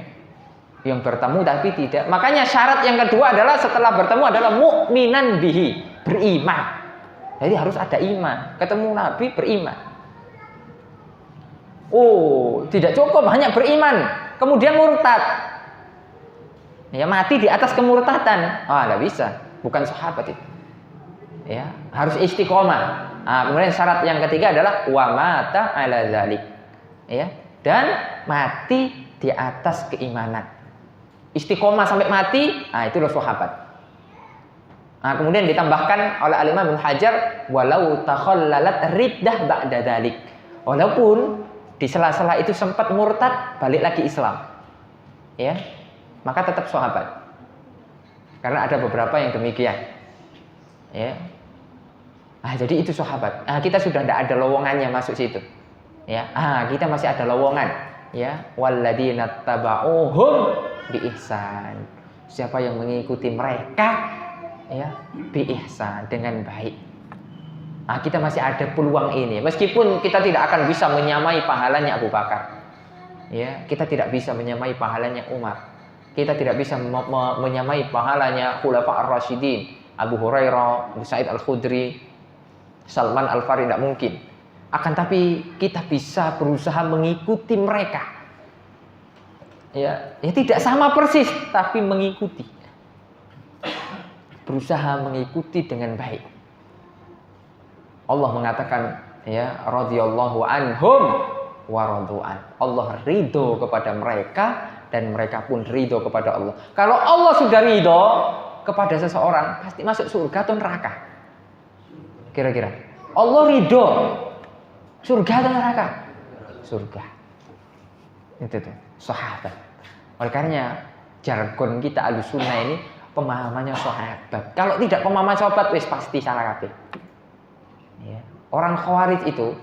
S1: Yang bertemu tapi tidak. Makanya syarat yang kedua adalah setelah bertemu adalah mukminan bihi, beriman. Jadi harus ada iman. Ketemu Nabi beriman. Tidak cukup hanya beriman, kemudian murtad. Ya, mati di atas kemurtadan. Enggak bisa, bukan sahabat itu. Ya, harus istiqomah. Kemudian syarat yang ketiga adalah wa mata ala zalik. Ya, dan mati di atas keimanan. Istiqomah sampai mati, itu loh sahabat. Kemudian ditambahkan oleh Al-Imam Ibnu Hajar walau takhallalat riddah ba'da dzalik. Walaupun di sela-sela itu sempat murtad, balik lagi Islam. Ya. Maka tetap sahabat. Karena ada beberapa yang demikian. Ya. Jadi itu sahabat. Kita sudah tidak ada lowongannya masuk situ. Ya. Kita masih ada lowongan. Ya, walladzina tabauhum biihsan. Siapa yang mengikuti mereka ya, biihsan dengan baik. Kita masih ada peluang ini. Meskipun kita tidak akan bisa menyamai pahalanya Abu Bakar. Ya, kita tidak bisa menyamai pahalanya Umar. Kita tidak bisa menyamai pahalanya Khulafa ar-Rasyidin, Abu Hurairah, Abu Sa'id al-Khudri, Salman al-Farisi, tidak mungkin. Akan tapi kita bisa berusaha mengikuti mereka. Ya tidak sama persis, tapi mengikuti. Berusaha mengikuti dengan baik. Allah mengatakan ya radhiyallahu anhum wa radu'an. Allah ridho kepada mereka dan mereka pun ridho kepada Allah. Kalau Allah sudah ridho kepada seseorang, pasti masuk surga atau neraka? Kira-kira. Allah ridho, surga atau neraka? Surga. Itu tuh, sahabat. Oleh karenanya jargon kita Ahlussunnah ini pemahamannya sahabat. Kalau tidak pemahaman sahabat, wis pasti salah kabeh. Ya. Orang Khawarij itu,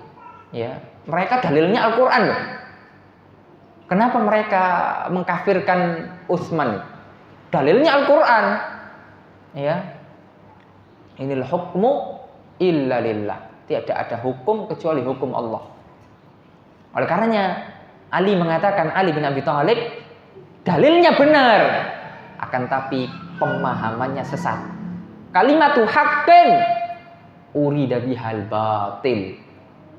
S1: ya, mereka dalilnya Al-Quran loh. Kenapa mereka mengkafirkan Utsman? Dalilnya Al-Quran. Ya. Inil hukmu illa lillah. Tidak ada hukum kecuali hukum Allah. Oleh karenanya Ali mengatakan, Ali bin Abi Thalib, dalilnya benar, akan tapi pemahamannya sesat. Kalimatu haqqin urida bihal batil.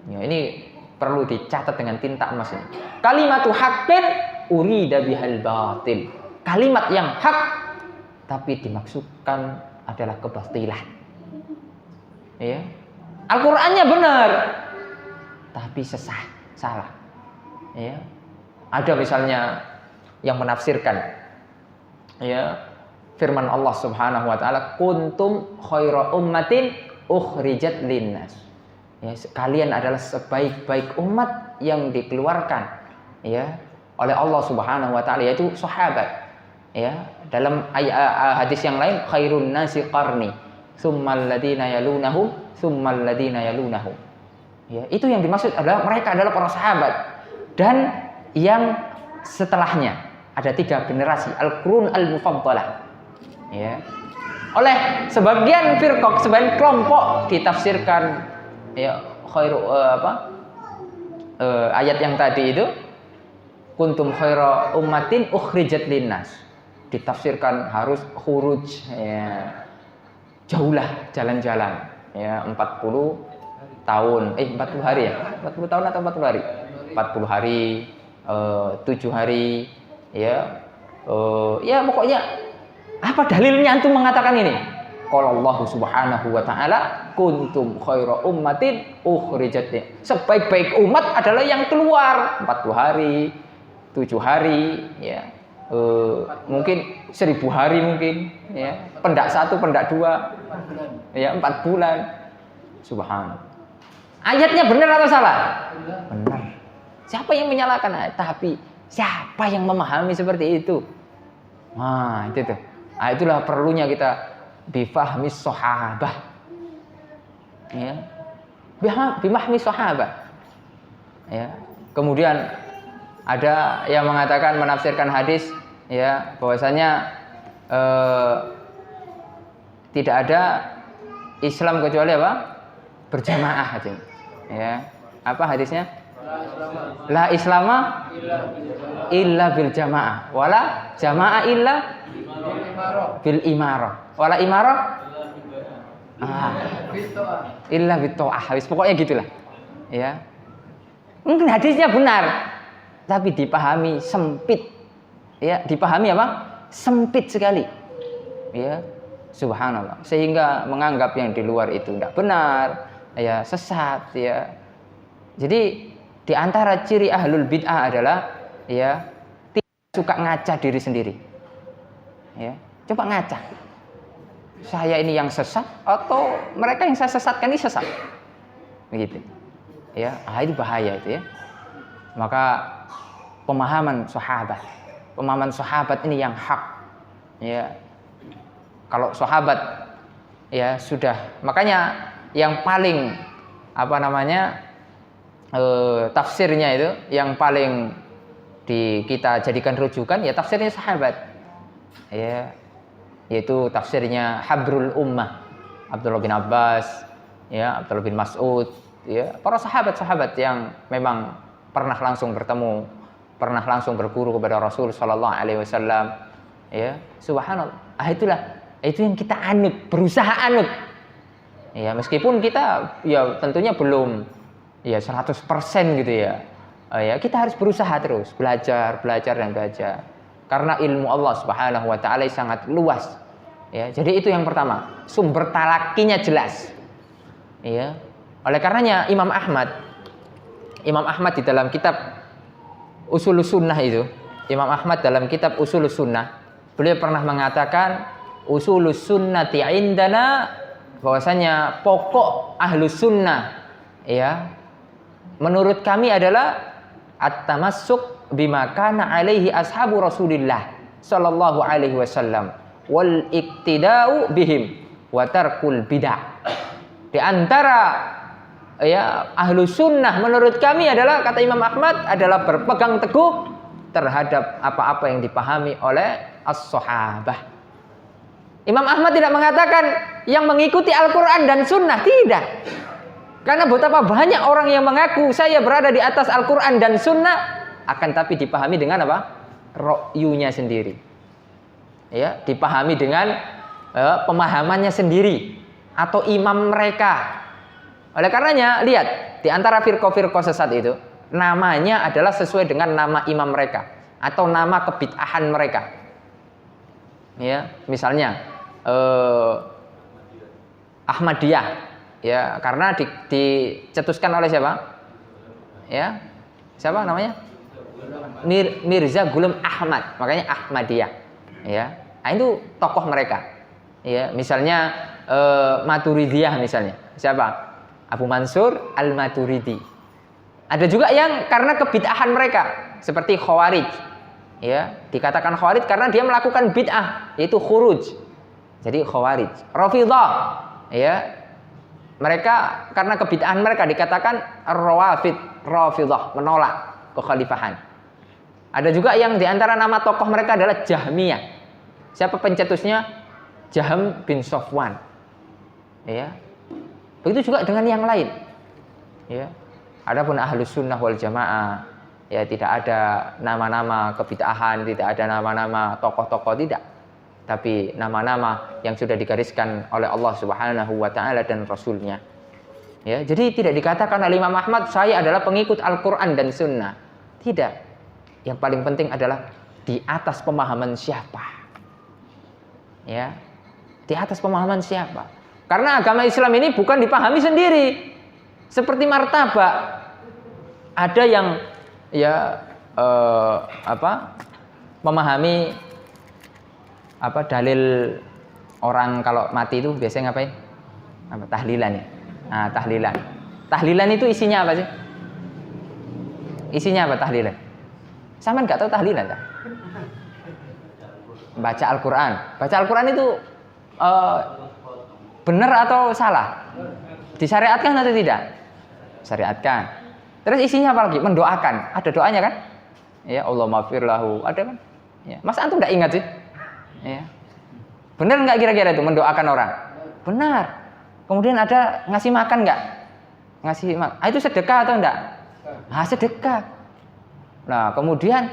S1: Ya, ini perlu dicatat dengan tinta emas ini. Kalimatu haqqin urida bihal batil. Kalimat yang hak tapi dimaksudkan adalah kebatilan. Ya. Al-Qur'annya benar tapi sesat, salah. Ya. Ada misalnya yang menafsirkan ya firman Allah Subhanahu wa taala, kuntum khaira ummatin ukhrijat linnas. Ya, kalian adalah sebaik-baik umat yang dikeluarkan ya oleh Allah Subhanahu wa taala, yaitu sahabat. Ya, dalam hadis yang lain, khairun nasi qarni, tsummal ladzina yalunahum, tsummal ladzina yalunahum. Ya, itu yang dimaksud adalah mereka adalah para sahabat dan yang setelahnya ada 3 generasi al-qurun al-mufaddalah. Ya. Oleh sebagian firqah, sebagian kelompok ditafsirkan ya khairu ayat yang tadi itu kuntum khaira ummatin ukhrijat linnas, ditafsirkan harus khuruj ya, jauhlah jalan-jalan ya 40 tahun 40 hari ya 40 tahun atau 40 hari 40 hari 7 hari ya ya pokoknya apa dalilnya antum mengatakan ini? Qala Allah Subhanahu wa taala kuntum khaira ummatin ukhrijat. Sebaik-baik umat adalah yang keluar 40 hari, 7 hari ya. Mungkin 1000 hari mungkin ya. Pendak 1, pendak 2 ya 4 bulan. Subhanallah. Ayatnya benar atau salah? Benar. Siapa yang menyalahkan ayat? Tapi siapa yang memahami seperti itu? Nah, itu tuh. Nah, itulah perlunya kita bifahmis sahabah. Ya. Bimahmis sahabah. Ya. Kemudian ada yang mengatakan menafsirkan hadis ya bahwasanya tidak ada Islam kecuali apa? Berjamaah aja. Ya. Apa hadisnya? La islama illa bil jamaah, wala jamaah illa bil imarah, wala imarah illa bit ta'ah. Pokoknya gitulah. Ya. Mungkin hadisnya benar, tapi dipahami sempit. Ya, dipahami apa? Sempit sekali. Ya. Subhanallah. Sehingga menganggap yang di luar itu tidak benar, ya sesat ya. Jadi di antara ciri ahlul bid'ah adalah ya tidak suka ngaca diri sendiri. Ya, coba ngaca. Saya ini yang sesat atau mereka yang saya sesatkan ini sesat? Begitu. Ya, itu bahaya itu ya. Maka pemahaman sahabat ini yang hak. Ya. Kalau sahabat ya sudah, makanya yang paling tafsirnya itu yang paling kita jadikan rujukan ya tafsirnya sahabat ya, yaitu tafsirnya habrul ummah Abdullah bin Abbas ya, Abdullah bin Mas'ud ya, para sahabat-sahabat yang memang pernah langsung bertemu, pernah langsung berguru kepada Rasul sallallahu alaihi wasallam ya. Subhanallah. Itu yang kita anut, berusaha anut ya, meskipun kita ya tentunya belum ya 100% gitu ya. Ya kita harus berusaha terus, belajar dan belajar. Karena ilmu Allah Subhanahu wa taala sangat luas. Ya, jadi itu yang pertama, sumber talakinya jelas. Ya. Oleh karenanya Imam Ahmad di dalam kitab Ushulus Sunnah itu, Imam Ahmad dalam kitab Ushulus Sunnah, beliau pernah mengatakan Ushulus Sunnati indana, bahwasanya pokok Ahlus Sunnah ya menurut kami adalah at-tamassuk bima kana alaihi ashabu Rasulillah sallallahu alaihi wasallam wal iktida'u bihim wa tarkul bid'ah. Di antara ya ahlu sunnah menurut kami adalah, kata Imam Ahmad, adalah berpegang teguh terhadap apa-apa yang dipahami oleh as-sahabah. Imam Ahmad tidak mengatakan yang mengikuti Al-Quran dan Sunnah, tidak. Karena betapa banyak orang yang mengaku saya berada di atas Al-Quran dan Sunnah, akan tapi dipahami dengan apa? Ro'yunya sendiri. Ya, dipahami dengan pemahamannya sendiri. atau imam mereka. Oleh karenanya, lihat, di antara firqah-firqah sesat itu, namanya adalah sesuai dengan nama imam mereka atau nama kebid'ahan mereka. Ya, misalnya Ahmadiyah, ya, karena dicetuskan oleh siapa? Ya, siapa namanya? Mirza Ghulam Ahmad, makanya Ahmadiyah. Ya, nah, itu tokoh mereka. Ya, misalnya Maturidiyah misalnya, siapa? Abu Mansur Al-Maturidi. Ada juga yang karena kebid'ahan mereka, seperti Khawarij. Ya, dikatakan Khawarij karena dia melakukan bid'ah, yaitu khuruj. Jadi Khawarij. Rafidhah, ya. Mereka karena kebid'ahan mereka dikatakan Rawafid, Rafidhah, menolak kekhalifahan. Ada juga yang diantara nama tokoh mereka adalah Jahmiyah. Siapa pencetusnya? Jahm bin Safwan. Ya. Begitu juga dengan yang lain. Ya. Adapun Ahlus Sunnah wal Jamaah, ya tidak ada nama-nama kebid'ahan, tidak ada nama-nama tokoh-tokoh, tidak. Tapi nama-nama yang sudah digariskan oleh Allah Subhanahu wa taala dan Rasul-Nya. Ya, jadi tidak dikatakan oleh Imam Ahmad saya adalah pengikut Al-Qur'an dan Sunnah. Tidak. Yang paling penting adalah di atas pemahaman siapa. Ya. Di atas pemahaman siapa? Karena agama Islam ini bukan dipahami sendiri. Seperti martabak. Ada yang ya memahami dalil orang kalau mati itu biasanya ngapain? Tahlilan ya. Nah, tahlilan. Tahlilan itu isinya apa sih? Isinya apa tahlilan? Sama nggak tahu tahlilan tak? Baca Al-Quran. Baca Al-Quran itu benar atau salah? Disyariatkan atau tidak? Syariatkan. Terus isinya apa lagi? Mendoakan. Ada doanya kan? Ya Allah maghfir lahu. Ada kan? Ya. Mas antum enggak ingat sih? Ya. Benar enggak kira-kira itu mendoakan orang? Benar. Kemudian ada ngasih makan enggak? Ngasih makan. Itu sedekah atau enggak? Ah, sedekah. Nah, kemudian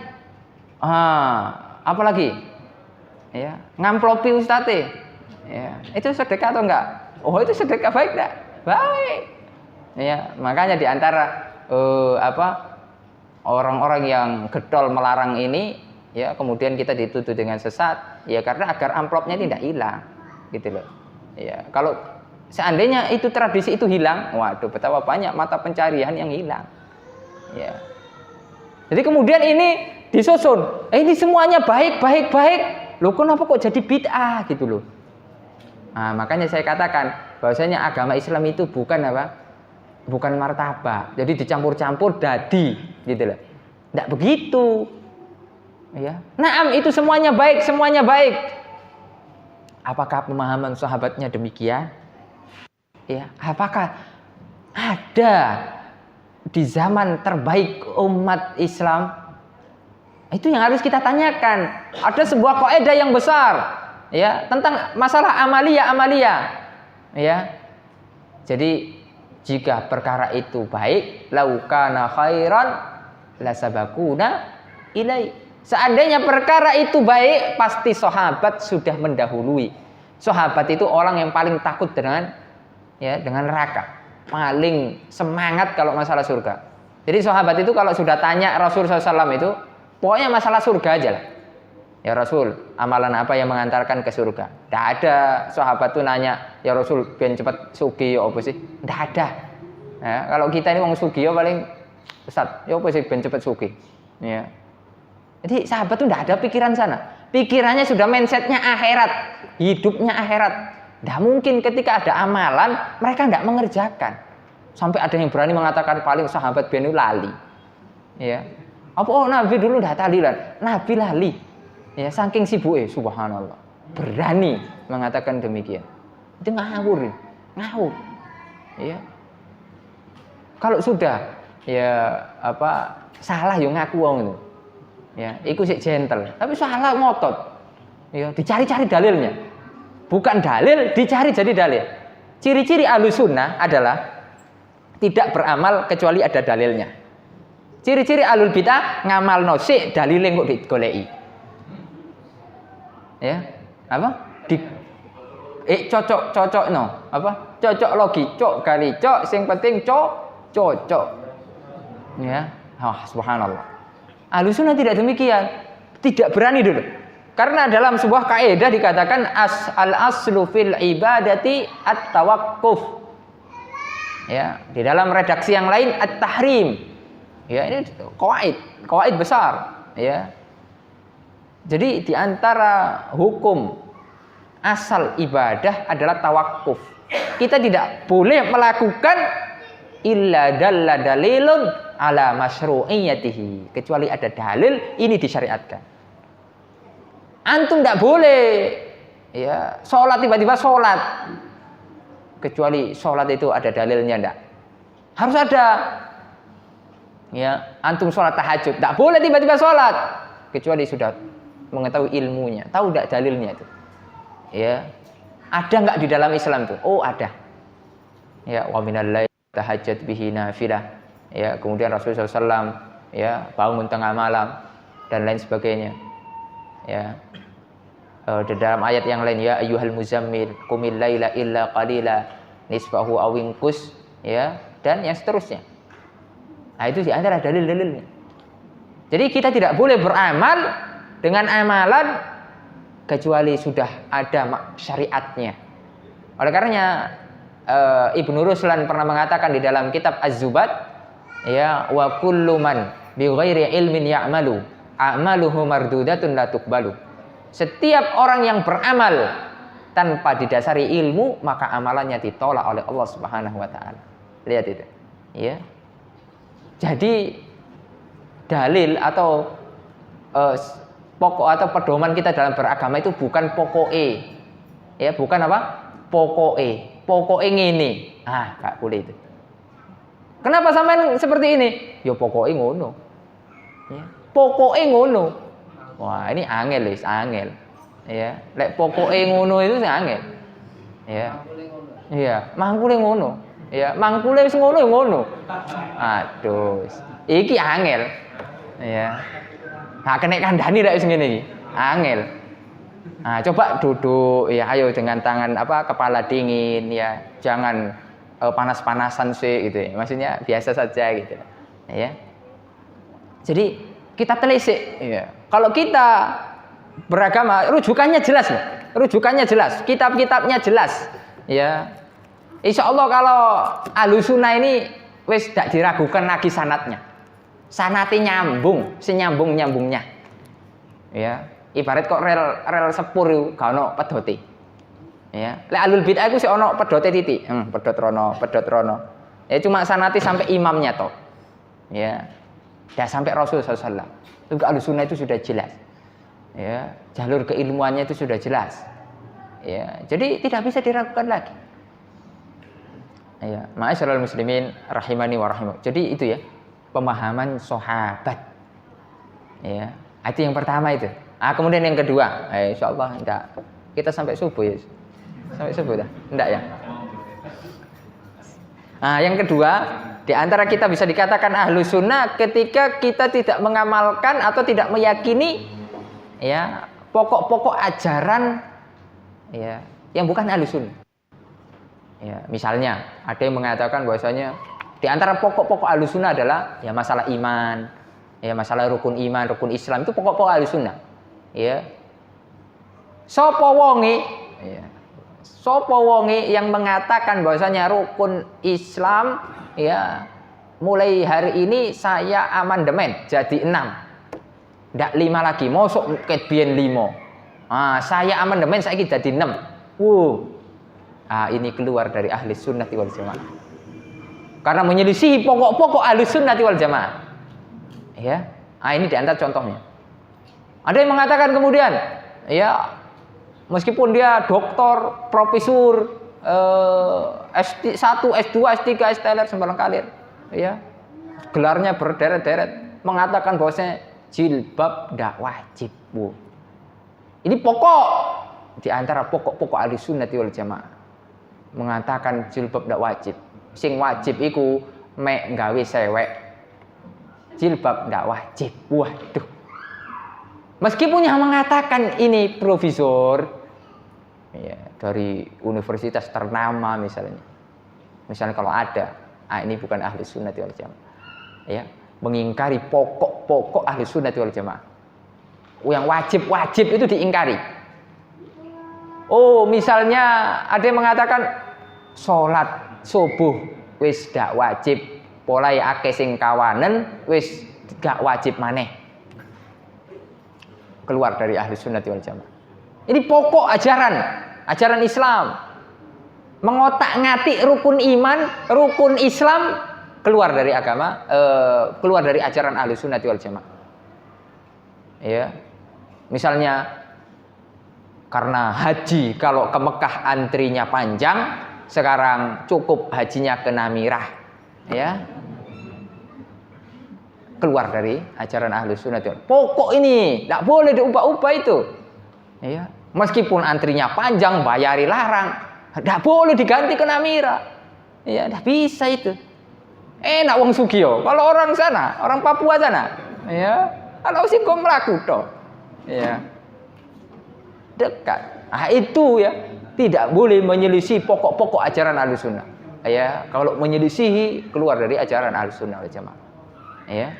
S1: apa lagi? Ya, ngamplopi ustate. Ya, itu sedekah atau enggak? Oh, itu sedekah baik enggak? Baik. Ya, makanya di antara orang-orang yang getol melarang ini, ya kemudian kita dituduh dengan sesat, ya karena agar amplopnya ini tidak hilang, gitu loh. Ya, kalau seandainya itu tradisi itu hilang, waduh betapa banyak mata pencarian yang hilang. Ya. Jadi kemudian ini disusun, ini semuanya baik. Loh kenapa kok jadi bid'ah gitu loh. Nah, makanya saya katakan bahwasanya agama Islam itu bukan apa? Bukan martabak. Jadi dicampur-campur dadi gitu loh. Enggak begitu. Ya. Naam itu semuanya baik. Apakah pemahaman sahabatnya demikian? Ya, apakah ada di zaman terbaik umat Islam? Itu yang harus kita tanyakan. Ada sebuah kaidah yang besar, ya, tentang masalah amalia. Ya. Jadi jika perkara itu baik, laukana khairan lasabakuna ilai. Seandainya perkara itu baik, pasti sahabat sudah mendahului. Sahabat itu orang yang paling takut dengan neraka, paling semangat kalau masalah surga. Jadi sahabat itu kalau sudah tanya Rasul SAW itu, pokoknya masalah surga aja lah. Ya Rasul, amalan apa yang mengantarkan ke surga? Tidak ada sahabat tuh nanya, ya Rasul, biar cepat sugi ya apa sih? Tidak ada. Ya, kalau kita ini mau sugi ya paling Ustaz, ya apa sih biar cepat sugi? Ya. Jadi sahabat tuh tidak ada pikiran sana. Pikirannya sudah mindsetnya akhirat, hidupnya akhirat. Tidak mungkin ketika ada amalan mereka tidak mengerjakan. Sampai ada yang berani mengatakan paling sahabat biar lali. Ya. Apa Nabi dulu tidak tahlilan? Nabi lali. Ya, saking sibuk subhanallah. Berani mengatakan demikian. Itu ngawur. Ya. Kalau sudah salah yo ngaku wong itu. Ya, iku sik gentle. Tapi salah ngotot. Ya, dicari-cari dalilnya. Bukan dalil, dicari jadi dalil. Ciri-ciri Ahlus Sunnah adalah tidak beramal kecuali ada dalilnya. Ciri-ciri Ahlul Bidah ngamalno sik dalile kok digoleki. Ya, apa? cocok no. Apa? Cocok logi, cok kali cok, sing penting cocok. Ya. Subhanallah. Ahlussunnah tidak demikian. Tidak berani dulu. Karena dalam sebuah kaidah dikatakan al-aslu fil ibadati at-tawaqquf. Ya, di dalam redaksi yang lain at-tahrim. Ya, ini qawaid besar, ya. Jadi di antara hukum asal ibadah adalah tawakuf. Kita tidak boleh melakukan illa dalla dalilun ala masyru'iyyatihi, kecuali ada dalil ini disyariatkan. Antum tidak boleh ya sholat tiba-tiba sholat, kecuali sholat itu ada dalilnya enggak. Harus ada. Ya, antum sholat tahajud, tidak boleh tiba-tiba sholat, kecuali sudah mengetahui ilmunya, tahu enggak dalilnya itu. Ya, ada enggak di dalam Islam itu? Oh ada. Ya, wa minal laili tahajjud bihi nafilah. Ya, kemudian Rasulullah SAW ya bangun tengah malam dan lain sebagainya. Ya, di dalam ayat yang lain ya ayyuhal muzammil qumil laila illa qalila nisfahu aw inqus, ya, dan yang seterusnya. Nah, itu di antara dalil-dalilnya. Jadi kita tidak boleh beramal dengan amalan kecuali sudah ada syariatnya. Oleh karenanya Ibnu Ruslan pernah mengatakan di dalam kitab Az-Zubat, ya, wa kullu man bi ghairi ilmin ya'malu a'maluhu mardudatun la tuqbalu. Setiap orang yang beramal tanpa didasari ilmu, maka amalannya ditolak oleh Allah Subhanahu wa taala. Lihat itu. Ya. Jadi dalil atau pokok atau pedoman kita dalam beragama itu bukan pokoke. Ya, bukan apa? Pokoke. Pokoke ngene. Ah, enggak boleh itu. Kenapa sampean seperti ini? Ya pokoke ngono. Ya, pokoke ngono. Wah, ini angel, wis angel. Ya, lek pokoke ngono itu sing angel. Ya. Iya, mangkule ngono. Ya, mangkule wis ngono ya ngono. Aduh. Iki angel. Ya. Nah, kena kandhani lek wis ngene iki. Angel. Nah, coba duduk ya, ayo dengan tangan kepala dingin ya. Jangan panas-panasan sih gitu ya. Maksudnya biasa saja gitu. Ya. Jadi kita telisik ya. Kalau kita beragama rujukannya jelas loh. Rujukannya jelas, kitab-kitabnya jelas. Ya. Insyaallah kalau Ahlussunnah ini wis tidak diragukan lagi sanatnya. Sanatnya nyambung, senyambung-nyambungnya. Ya. Ibarat kok rel sepur iku gak ono pedote. Ya, lek alul bid'ah iku sik ono pedote titik. Pedot rono. Ya cuma sanati sampai imamnya toh. Ya. Dah sampai Rasul sallallahu alaihi wasallam. Itu Ahlussunnah itu sudah jelas. Ya, jalur keilmuannya itu sudah jelas. Ya, jadi tidak bisa diragukan lagi. Ya, ma'asyiral muslimin rahimani wa rahimakum. Jadi itu ya, pemahaman sahabat. Ya, itu yang pertama itu. Kemudian yang kedua, insyaallah enggak. Kita sampai subuh ya. Sampai subuh dah? Enggak ya? Yang kedua, di antara kita bisa dikatakan Ahlussunnah ketika kita tidak mengamalkan atau tidak meyakini ya pokok-pokok ajaran ya yang bukan Ahlussunnah. Ya, misalnya ada yang mengatakan bahwasanya di antara pokok-pokok Ahlussunnah adalah ya masalah iman, ya masalah rukun iman, rukun Islam itu pokok-pokok Ahlussunnah. Ya. Sapa wonge ya. Sapa wonge yang mengatakan bahwasanya rukun Islam ya mulai hari ini saya amandemen jadi 6. Ndak 5 lagi, mosok ket biyen 5. Saya amandemen saiki jadi 6. Ini keluar dari ahli sunnah wal jamaah. Karena menyelisihi pokok-pokok ahli sunnah wal jamaah. Ya. Ini diantara contohnya. Ada yang mengatakan kemudian, ya meskipun dia doktor, profesor, S1, S2, S3, S-teler, sembarang kalir, ya gelarnya berderet-deret, mengatakan bahwasanya jilbab tidak wajib. Ini pokok di antara pokok-pokok ahli sunnah wal jamaah. Mengatakan jilbab tidak wajib. Sing wajib iku mek gawe sewek. Jilbab tidak wajib. Waduh. Meskipun yang mengatakan ini profesor, Ya, dari universitas ternama misalnya. Misalnya kalau ada, ini bukan ahli sunnah wal jamaah. Ya, mengingkari pokok-pokok ahli sunnah wal jamaah. Yang wajib-wajib itu diingkari. Oh, misalnya ada yang mengatakan sholat subuh wis gak wajib, polai akeh sing kawanen wis gak wajib maneh. Keluar dari ahli sunnah wal jamaah. Ini pokok ajaran Islam. Mengotak-ngatik rukun iman, rukun Islam, keluar dari agama, keluar dari ajaran ahli sunnah wal jamaah. Ya, misalnya karena haji kalau ke Mekah antrinya panjang, sekarang cukup hajinya ke Namirah, ya. Keluar dari ajaran ahli sunnah. Pokok ini tidak boleh diubah-ubah itu, ya. Meskipun antrinya panjang, bayari larang, tidak boleh diganti ke Namirah, ya. Tidak bisa itu. Enak wong sugio. Kalau orang sana, orang Papua sana, ya. Kalau sih kok melaku toh, ya. Dekat. Nah, itu ya tidak boleh menyelisih pokok-pokok ajaran Ahlussunnah. Ya, kalau menyelisihi keluar dari ajaran Ahlussunnah wal Jamaah. Ya.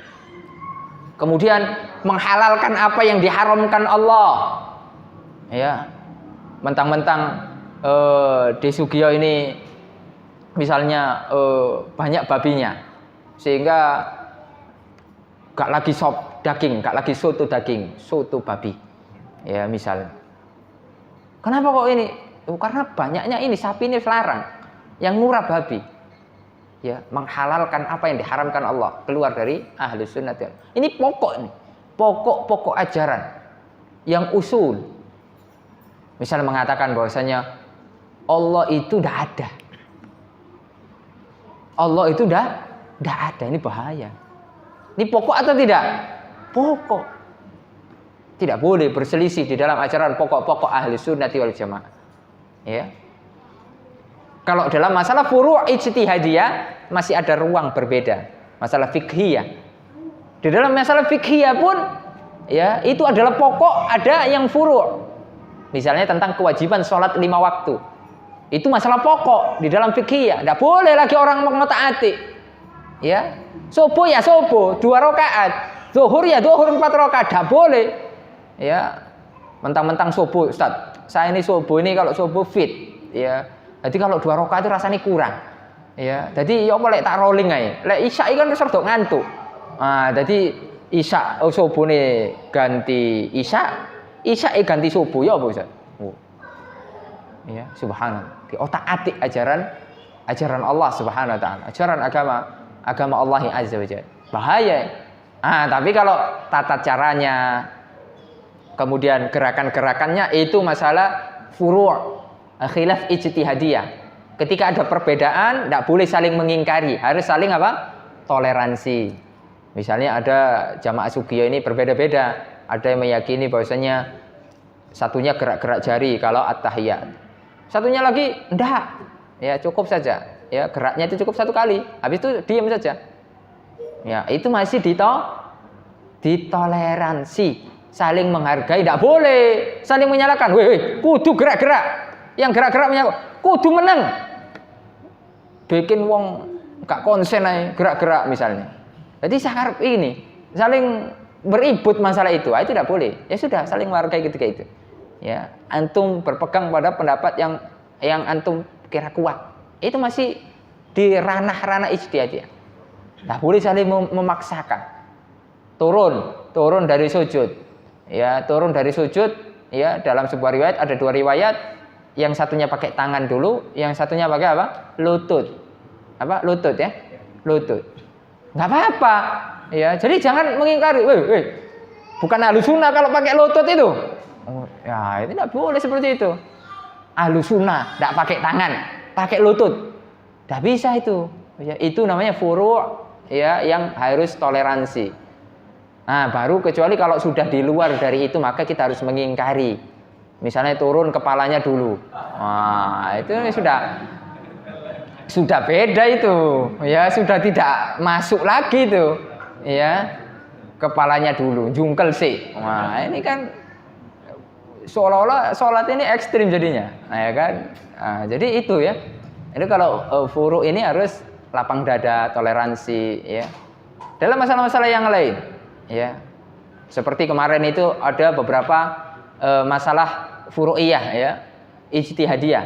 S1: Kemudian menghalalkan apa yang diharamkan Allah. Ya. Mentang-mentang di Sugio ini misalnya banyak babinya sehingga gak lagi sop daging, gak lagi soto daging, soto babi. Ya, misalnya. Kenapa kok ini? Karena banyaknya ini sapi ini larang, yang murah babi. Ya, menghalalkan apa yang diharamkan Allah, keluar dari ahli sunnah. Ini pokok nih, pokok ajaran yang usul. Misalnya mengatakan bahwasanya Allah itu tidak ada. Allah itu tidak ada, ini bahaya. Ini pokok atau tidak? Pokok. Tidak boleh berselisih di dalam ajaran pokok-pokok ahli sunnati wal jamaah. Ya. Kalau dalam masalah furu' ijtihadiyah masih ada ruang berbeda. Masalah fikhiyah. Di dalam masalah fikhiyah pun ya itu adalah pokok, ada yang furu'. Misalnya tentang kewajiban sholat 5 waktu. Itu masalah pokok di dalam fikhiyah. Tidak boleh lagi orang mengotak-atik. Ya. Subuh ya subuh 2 rakaat. Zuhur ya zuhur 4 rakaat. Tidak boleh. Ya, mentang-mentang subuh, Ustaz. Saya ini subuh ini kalau subuh fit, ya. Jadi kalau 2 rakaat itu rasanya kurang. Ya, jadi ya apa lek tak rolling ae. Lek isya kan wis rada ngantuk. Ah, jadi isya subuh ini ganti isya ganti subuh ya apa Ustaz? Oh. Ya, subhanallah. Di otak-atik ajaran Allah Subhanahu wa taala. Ajaran agama Allah Azza wa Jalla. Bahaya. Tapi kalau tata caranya kemudian gerakan-gerakannya itu masalah furu', khilaf ijtihadiyah. Ketika ada perbedaan, tidak boleh saling mengingkari, harus saling apa? Toleransi. Misalnya ada jamaah Sugio ini berbeda-beda. Ada yang meyakini bahwasanya satunya gerak-gerak jari kalau at-tahiyat. Satunya lagi enggak. Ya, cukup saja. Ya, geraknya itu cukup 1 kali. Habis itu diam saja. Ya, itu masih ditoleransi. Saling menghargai, tidak boleh saling menyalahkan. Weh, kudu gerak-gerak. Yang gerak-gerak menyalahkan, kudu menang. Bikin wong gak konsen aja gerak-gerak misalnya. Jadi sakarep ini saling beribut masalah itu tidak boleh. Ya sudah, saling menghargai ketika itu. Ya, antum berpegang pada pendapat yang antum kira kuat. Itu masih di ranah-ranah ijtihadiyah. Tidak boleh saling memaksakan. Turun dari sujud. Ya, turun dari sujud, ya, dalam sebuah riwayat ada 2 riwayat, yang satunya pakai tangan dulu, yang satunya pakai apa? Lutut. Apa? Lutut ya. Lutut. Enggak apa-apa. Ya, jadi jangan mengingkari. Bukan Ahlussunnah kalau pakai lutut itu. Oh, ya, itu tidak boleh seperti itu. Ahlussunnah tidak pakai tangan, pakai lutut. Tidak bisa itu. Ya, itu namanya furu', ya, yang harus toleransi. Nah, baru kecuali kalau sudah di luar dari itu maka kita harus mengingkari. Misalnya turun kepalanya dulu. Nah, itu sudah beda itu. Ya, sudah tidak masuk lagi itu. Ya. Kepalanya dulu, jungkel sih. Nah, ini kan seolah-olah sholat ini ekstrim jadinya, nah, ya kan? Nah, jadi itu ya. Ini kalau furu ini harus lapang dada, toleransi, ya. Dalam masalah-masalah yang lain, ya. Seperti kemarin itu ada beberapa masalah furu'iyah, ya, ijtihadiyah,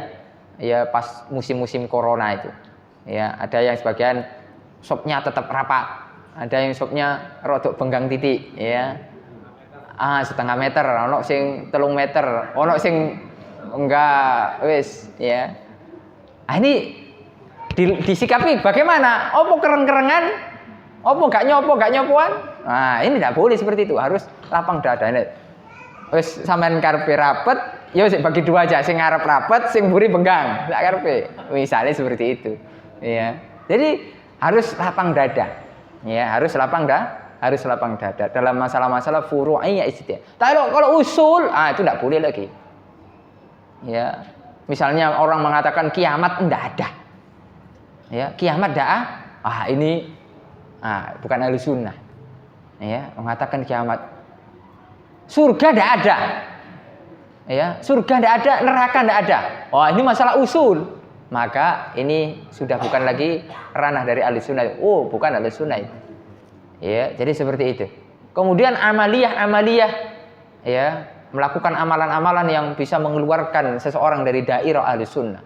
S1: ya, pas musim-musim corona itu, ya. Ada yang sebagian sopnya tetap rapat, ada yang sopnya rodok benggang titik, ya. Setengah meter, ono sing 3 meter, ono sing enggak, wis, ya. Ini disikapi bagaimana? Opo kereng-kerengan? Opo gak nyopoan? Nah, ini tidak boleh seperti itu, harus lapang dada. Ini wis sampean karepe rapet, ya wis bagi dua aja, sing ngarep rapet, sing mburi benggang, sak karepe. Misalnya seperti itu. Ya. Jadi harus lapang dada. Ya, harus lapang dada dalam masalah-masalah furu'iyah ijtihad. Kalau usul, itu tidak boleh lagi. Ya. Misalnya orang mengatakan kiamat enggak ada. Ya, kiamat enggak ini bukan ahlussunnah. Ya, mengatakan kiamat. Surga enggak ada. Ya, surga enggak ada, neraka enggak ada. Ini masalah usul. Maka ini sudah bukan lagi ranah dari ahlussunnah. Bukan ahlussunnah itu. Ya, jadi seperti itu. Kemudian amaliyah, ya, melakukan amalan-amalan yang bisa mengeluarkan seseorang dari dairah ahlussunnah.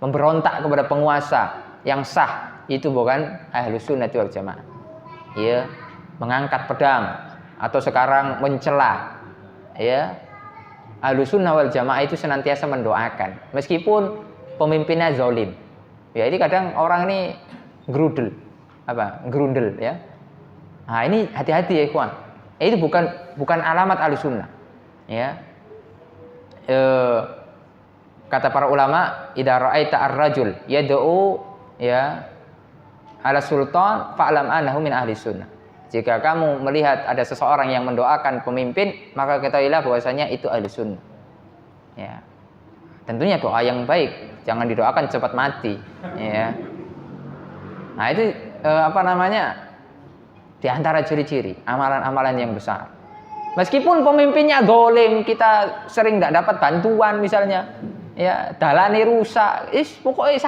S1: Memberontak kepada penguasa yang sah, itu bukan ahlussunnah wal jamaah. Ya, mengangkat pedang atau sekarang mencela, ya. Ahlussunnah wal jamaah itu senantiasa mendoakan meskipun pemimpinnya zalim. Ya, ini kadang orang ini gerundel, ya. Nah, ini hati-hati ya, ikhwan. Itu bukan alamat ahlussunnah. Ya. Kata para ulama, idza ra'aita ar-rajul yad'u, ya, ala sultan fa'lam annahu min ahli sunnah. Jika kamu melihat ada seseorang yang mendoakan pemimpin, maka ketahuilah bahwasanya itu ahli sunnah. Ya. Tentunya doa yang baik, jangan didoakan cepat mati, ya. Nah, itu di antara ciri-ciri amalan-amalan yang besar. Meskipun pemimpinnya zalim, kita sering tidak dapat bantuan misalnya, ya, dalane rusak, pokoknya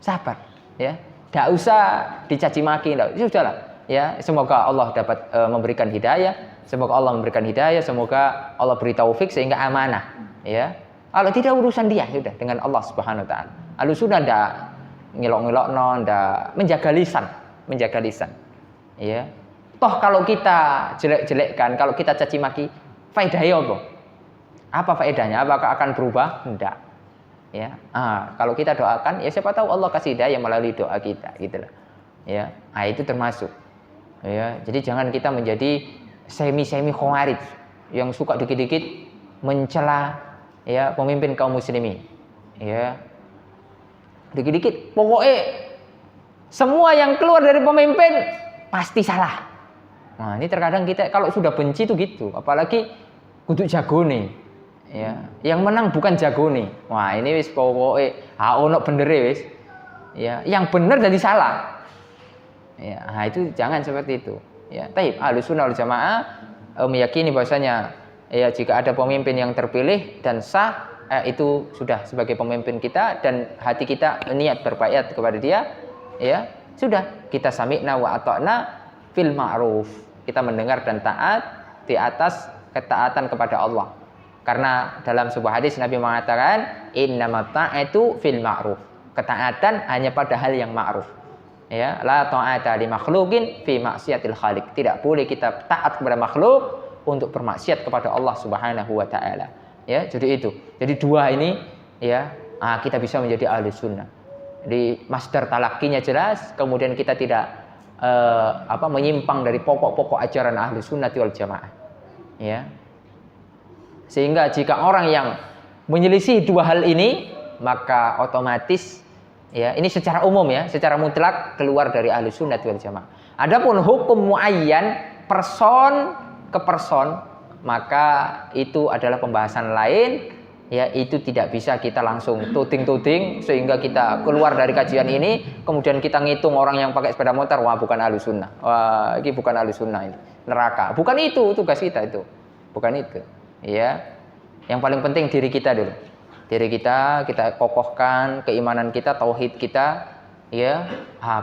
S1: sabar, ya, tidak usah dicaci maki, sudahlah, ya, semoga Allah dapat memberikan hidayah, semoga Allah beri taufik sehingga amanah, ya. Kalau tidak urusan dia, sudah dengan Allah Subhanahu Wa Taala. Ahlussunnah tidak ngelok-ngelok, tidak menjaga lisan, ya. Toh kalau kita jelek-jelekkan, kalau kita caci maki, faedahnya apa? Apa faedahnya? Apakah akan berubah? Tidak. Ya. Kalau kita doakan, ya siapa tahu Allah kasih hidayah melalui doa kita, gitulah. Ya. Itu termasuk. Ya. Jadi jangan kita menjadi semi khawarij yang suka dikit-dikit mencela, ya, pemimpin kaum muslimin. Ya. Dikit-dikit pokoknya semua yang keluar dari pemimpin pasti salah. Nah, ini terkadang kita kalau sudah benci itu gitu, apalagi kudu jagone. Ya, yang menang bukan jagone. Wah, ini wis pokoke ono bendere wis. Ya, yang benar jadi salah. Ya, itu jangan seperti itu. Ya, taib ahlussunnah wal jamaah meyakini bahwasanya, ya, jika ada pemimpin yang terpilih dan sah, itu sudah sebagai pemimpin kita dan hati kita niat berbaiat kepada dia, ya, sudah kita sami'na wa ata'na fil ma'ruf. Kita mendengar dan taat di atas ketaatan kepada Allah. Karena dalam sebuah hadis Nabi mengatakan innamat ta'atu fil ma'ruf. Ketaatan hanya pada hal yang ma'ruf. Ya, la ta'ata li makhluqin fi maksiatil khaliq. Tidak boleh kita taat kepada makhluk untuk bermaksiat kepada Allah Subhanahu wa taala. Ya, jadi itu. Jadi dua ini, ya, kita bisa menjadi ahli sunnah. Di masdar talaqqinya jelas, kemudian kita tidak menyimpang dari pokok-pokok ajaran ahli sunnati wal jamaah, ya. Sehingga jika orang yang menyelisih dua hal ini, maka otomatis, ya, ini secara umum, ya, secara mutlak keluar dari ahli sunnati wal jamaah. Adapun hukum muayyan, person ke person, maka itu adalah pembahasan lain. Ya, itu tidak bisa kita langsung tuding sehingga kita keluar dari kajian ini kemudian kita ngitung orang yang pakai sepeda motor, wah bukan ahlussunnah, wah ini bukan ahlussunnah, ini neraka. Bukan itu tugas kita, itu bukan itu, ya. Yang paling penting diri kita dulu. Diri kita kokohkan, keimanan kita, tauhid kita, ya,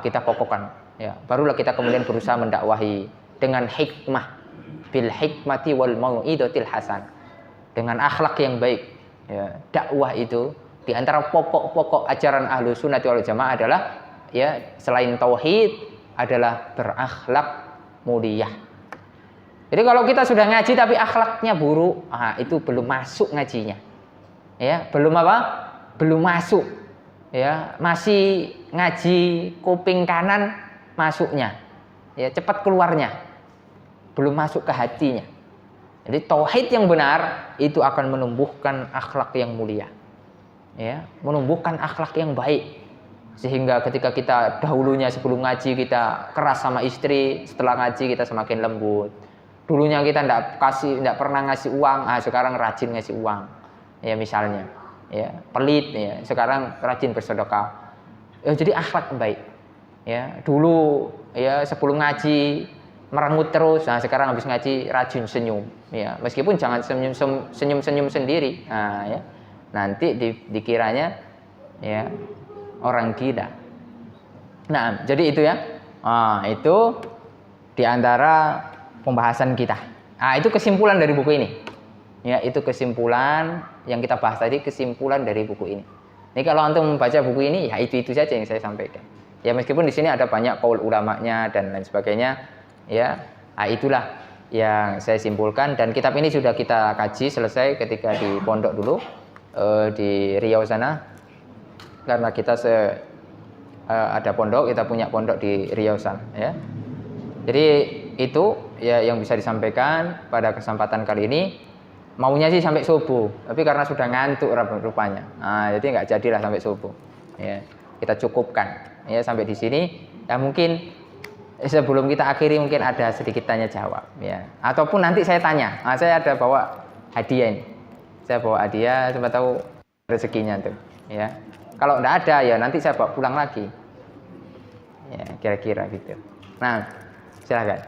S1: kita kokohkan. Ya, barulah kita kemudian berusaha mendakwahi dengan hikmah, bil hikmati wal mau'izatil hasan. Dengan akhlak yang baik. Ya, dakwah itu di antara pokok-pokok ajaran Ahlus Sunnah wal Jamaah adalah, ya, selain tauhid adalah berakhlak mulia. Jadi kalau kita sudah ngaji tapi akhlaknya buruk, itu belum masuk ngajinya. Ya, belum apa? Belum masuk. Ya, masih ngaji kuping kanan masuknya. Ya, cepat keluarnya. Belum masuk ke hatinya. Jadi tauhid yang benar itu akan menumbuhkan akhlak yang mulia. Ya, menumbuhkan akhlak yang baik. Sehingga ketika kita dahulunya sebelum ngaji kita keras sama istri, setelah ngaji kita semakin lembut. Dulunya kita tidak pernah ngasih uang, sekarang rajin ngasih uang, ya misalnya, ya pelit, ya sekarang rajin bersedekah. Jadi akhlak baik. Ya dulu ya sebelum ngaji merengut terus, sekarang habis ngaji rajin senyum, ya meskipun jangan senyum sendiri, ya nanti dikiranya ya orang gila. Nah jadi itu ya, itu diantara pembahasan kita. Itu kesimpulan dari buku ini. Ya, itu kesimpulan yang kita bahas tadi, kesimpulan dari buku ini. Ini kalau antum membaca buku ini, ya itu saja yang saya sampaikan. Ya meskipun di sini ada banyak qaul ulamanya dan lain sebagainya, ya, itulah yang saya simpulkan. Dan kitab ini sudah kita kaji selesai ketika di pondok dulu, di Riau sana. Karena kita ada pondok, kita punya pondok di Riau sana, ya. Jadi itu ya yang bisa disampaikan pada kesempatan kali ini. Maunya sih sampai subuh, tapi karena sudah ngantuk rupanya, jadi nggak jadilah sampai subuh. Ya, kita cukupkan ya sampai di sini. Ya mungkin sebelum kita akhiri mungkin ada sedikit tanya jawab, ya. Ataupun nanti saya tanya. Saya ada bawa hadiah ini. Saya bawa hadiah, siapa tahu rezekinya tuh. Ya, kalau nggak ada ya nanti saya bawa pulang lagi. Ya, kira-kira gitu. Nah, silakan.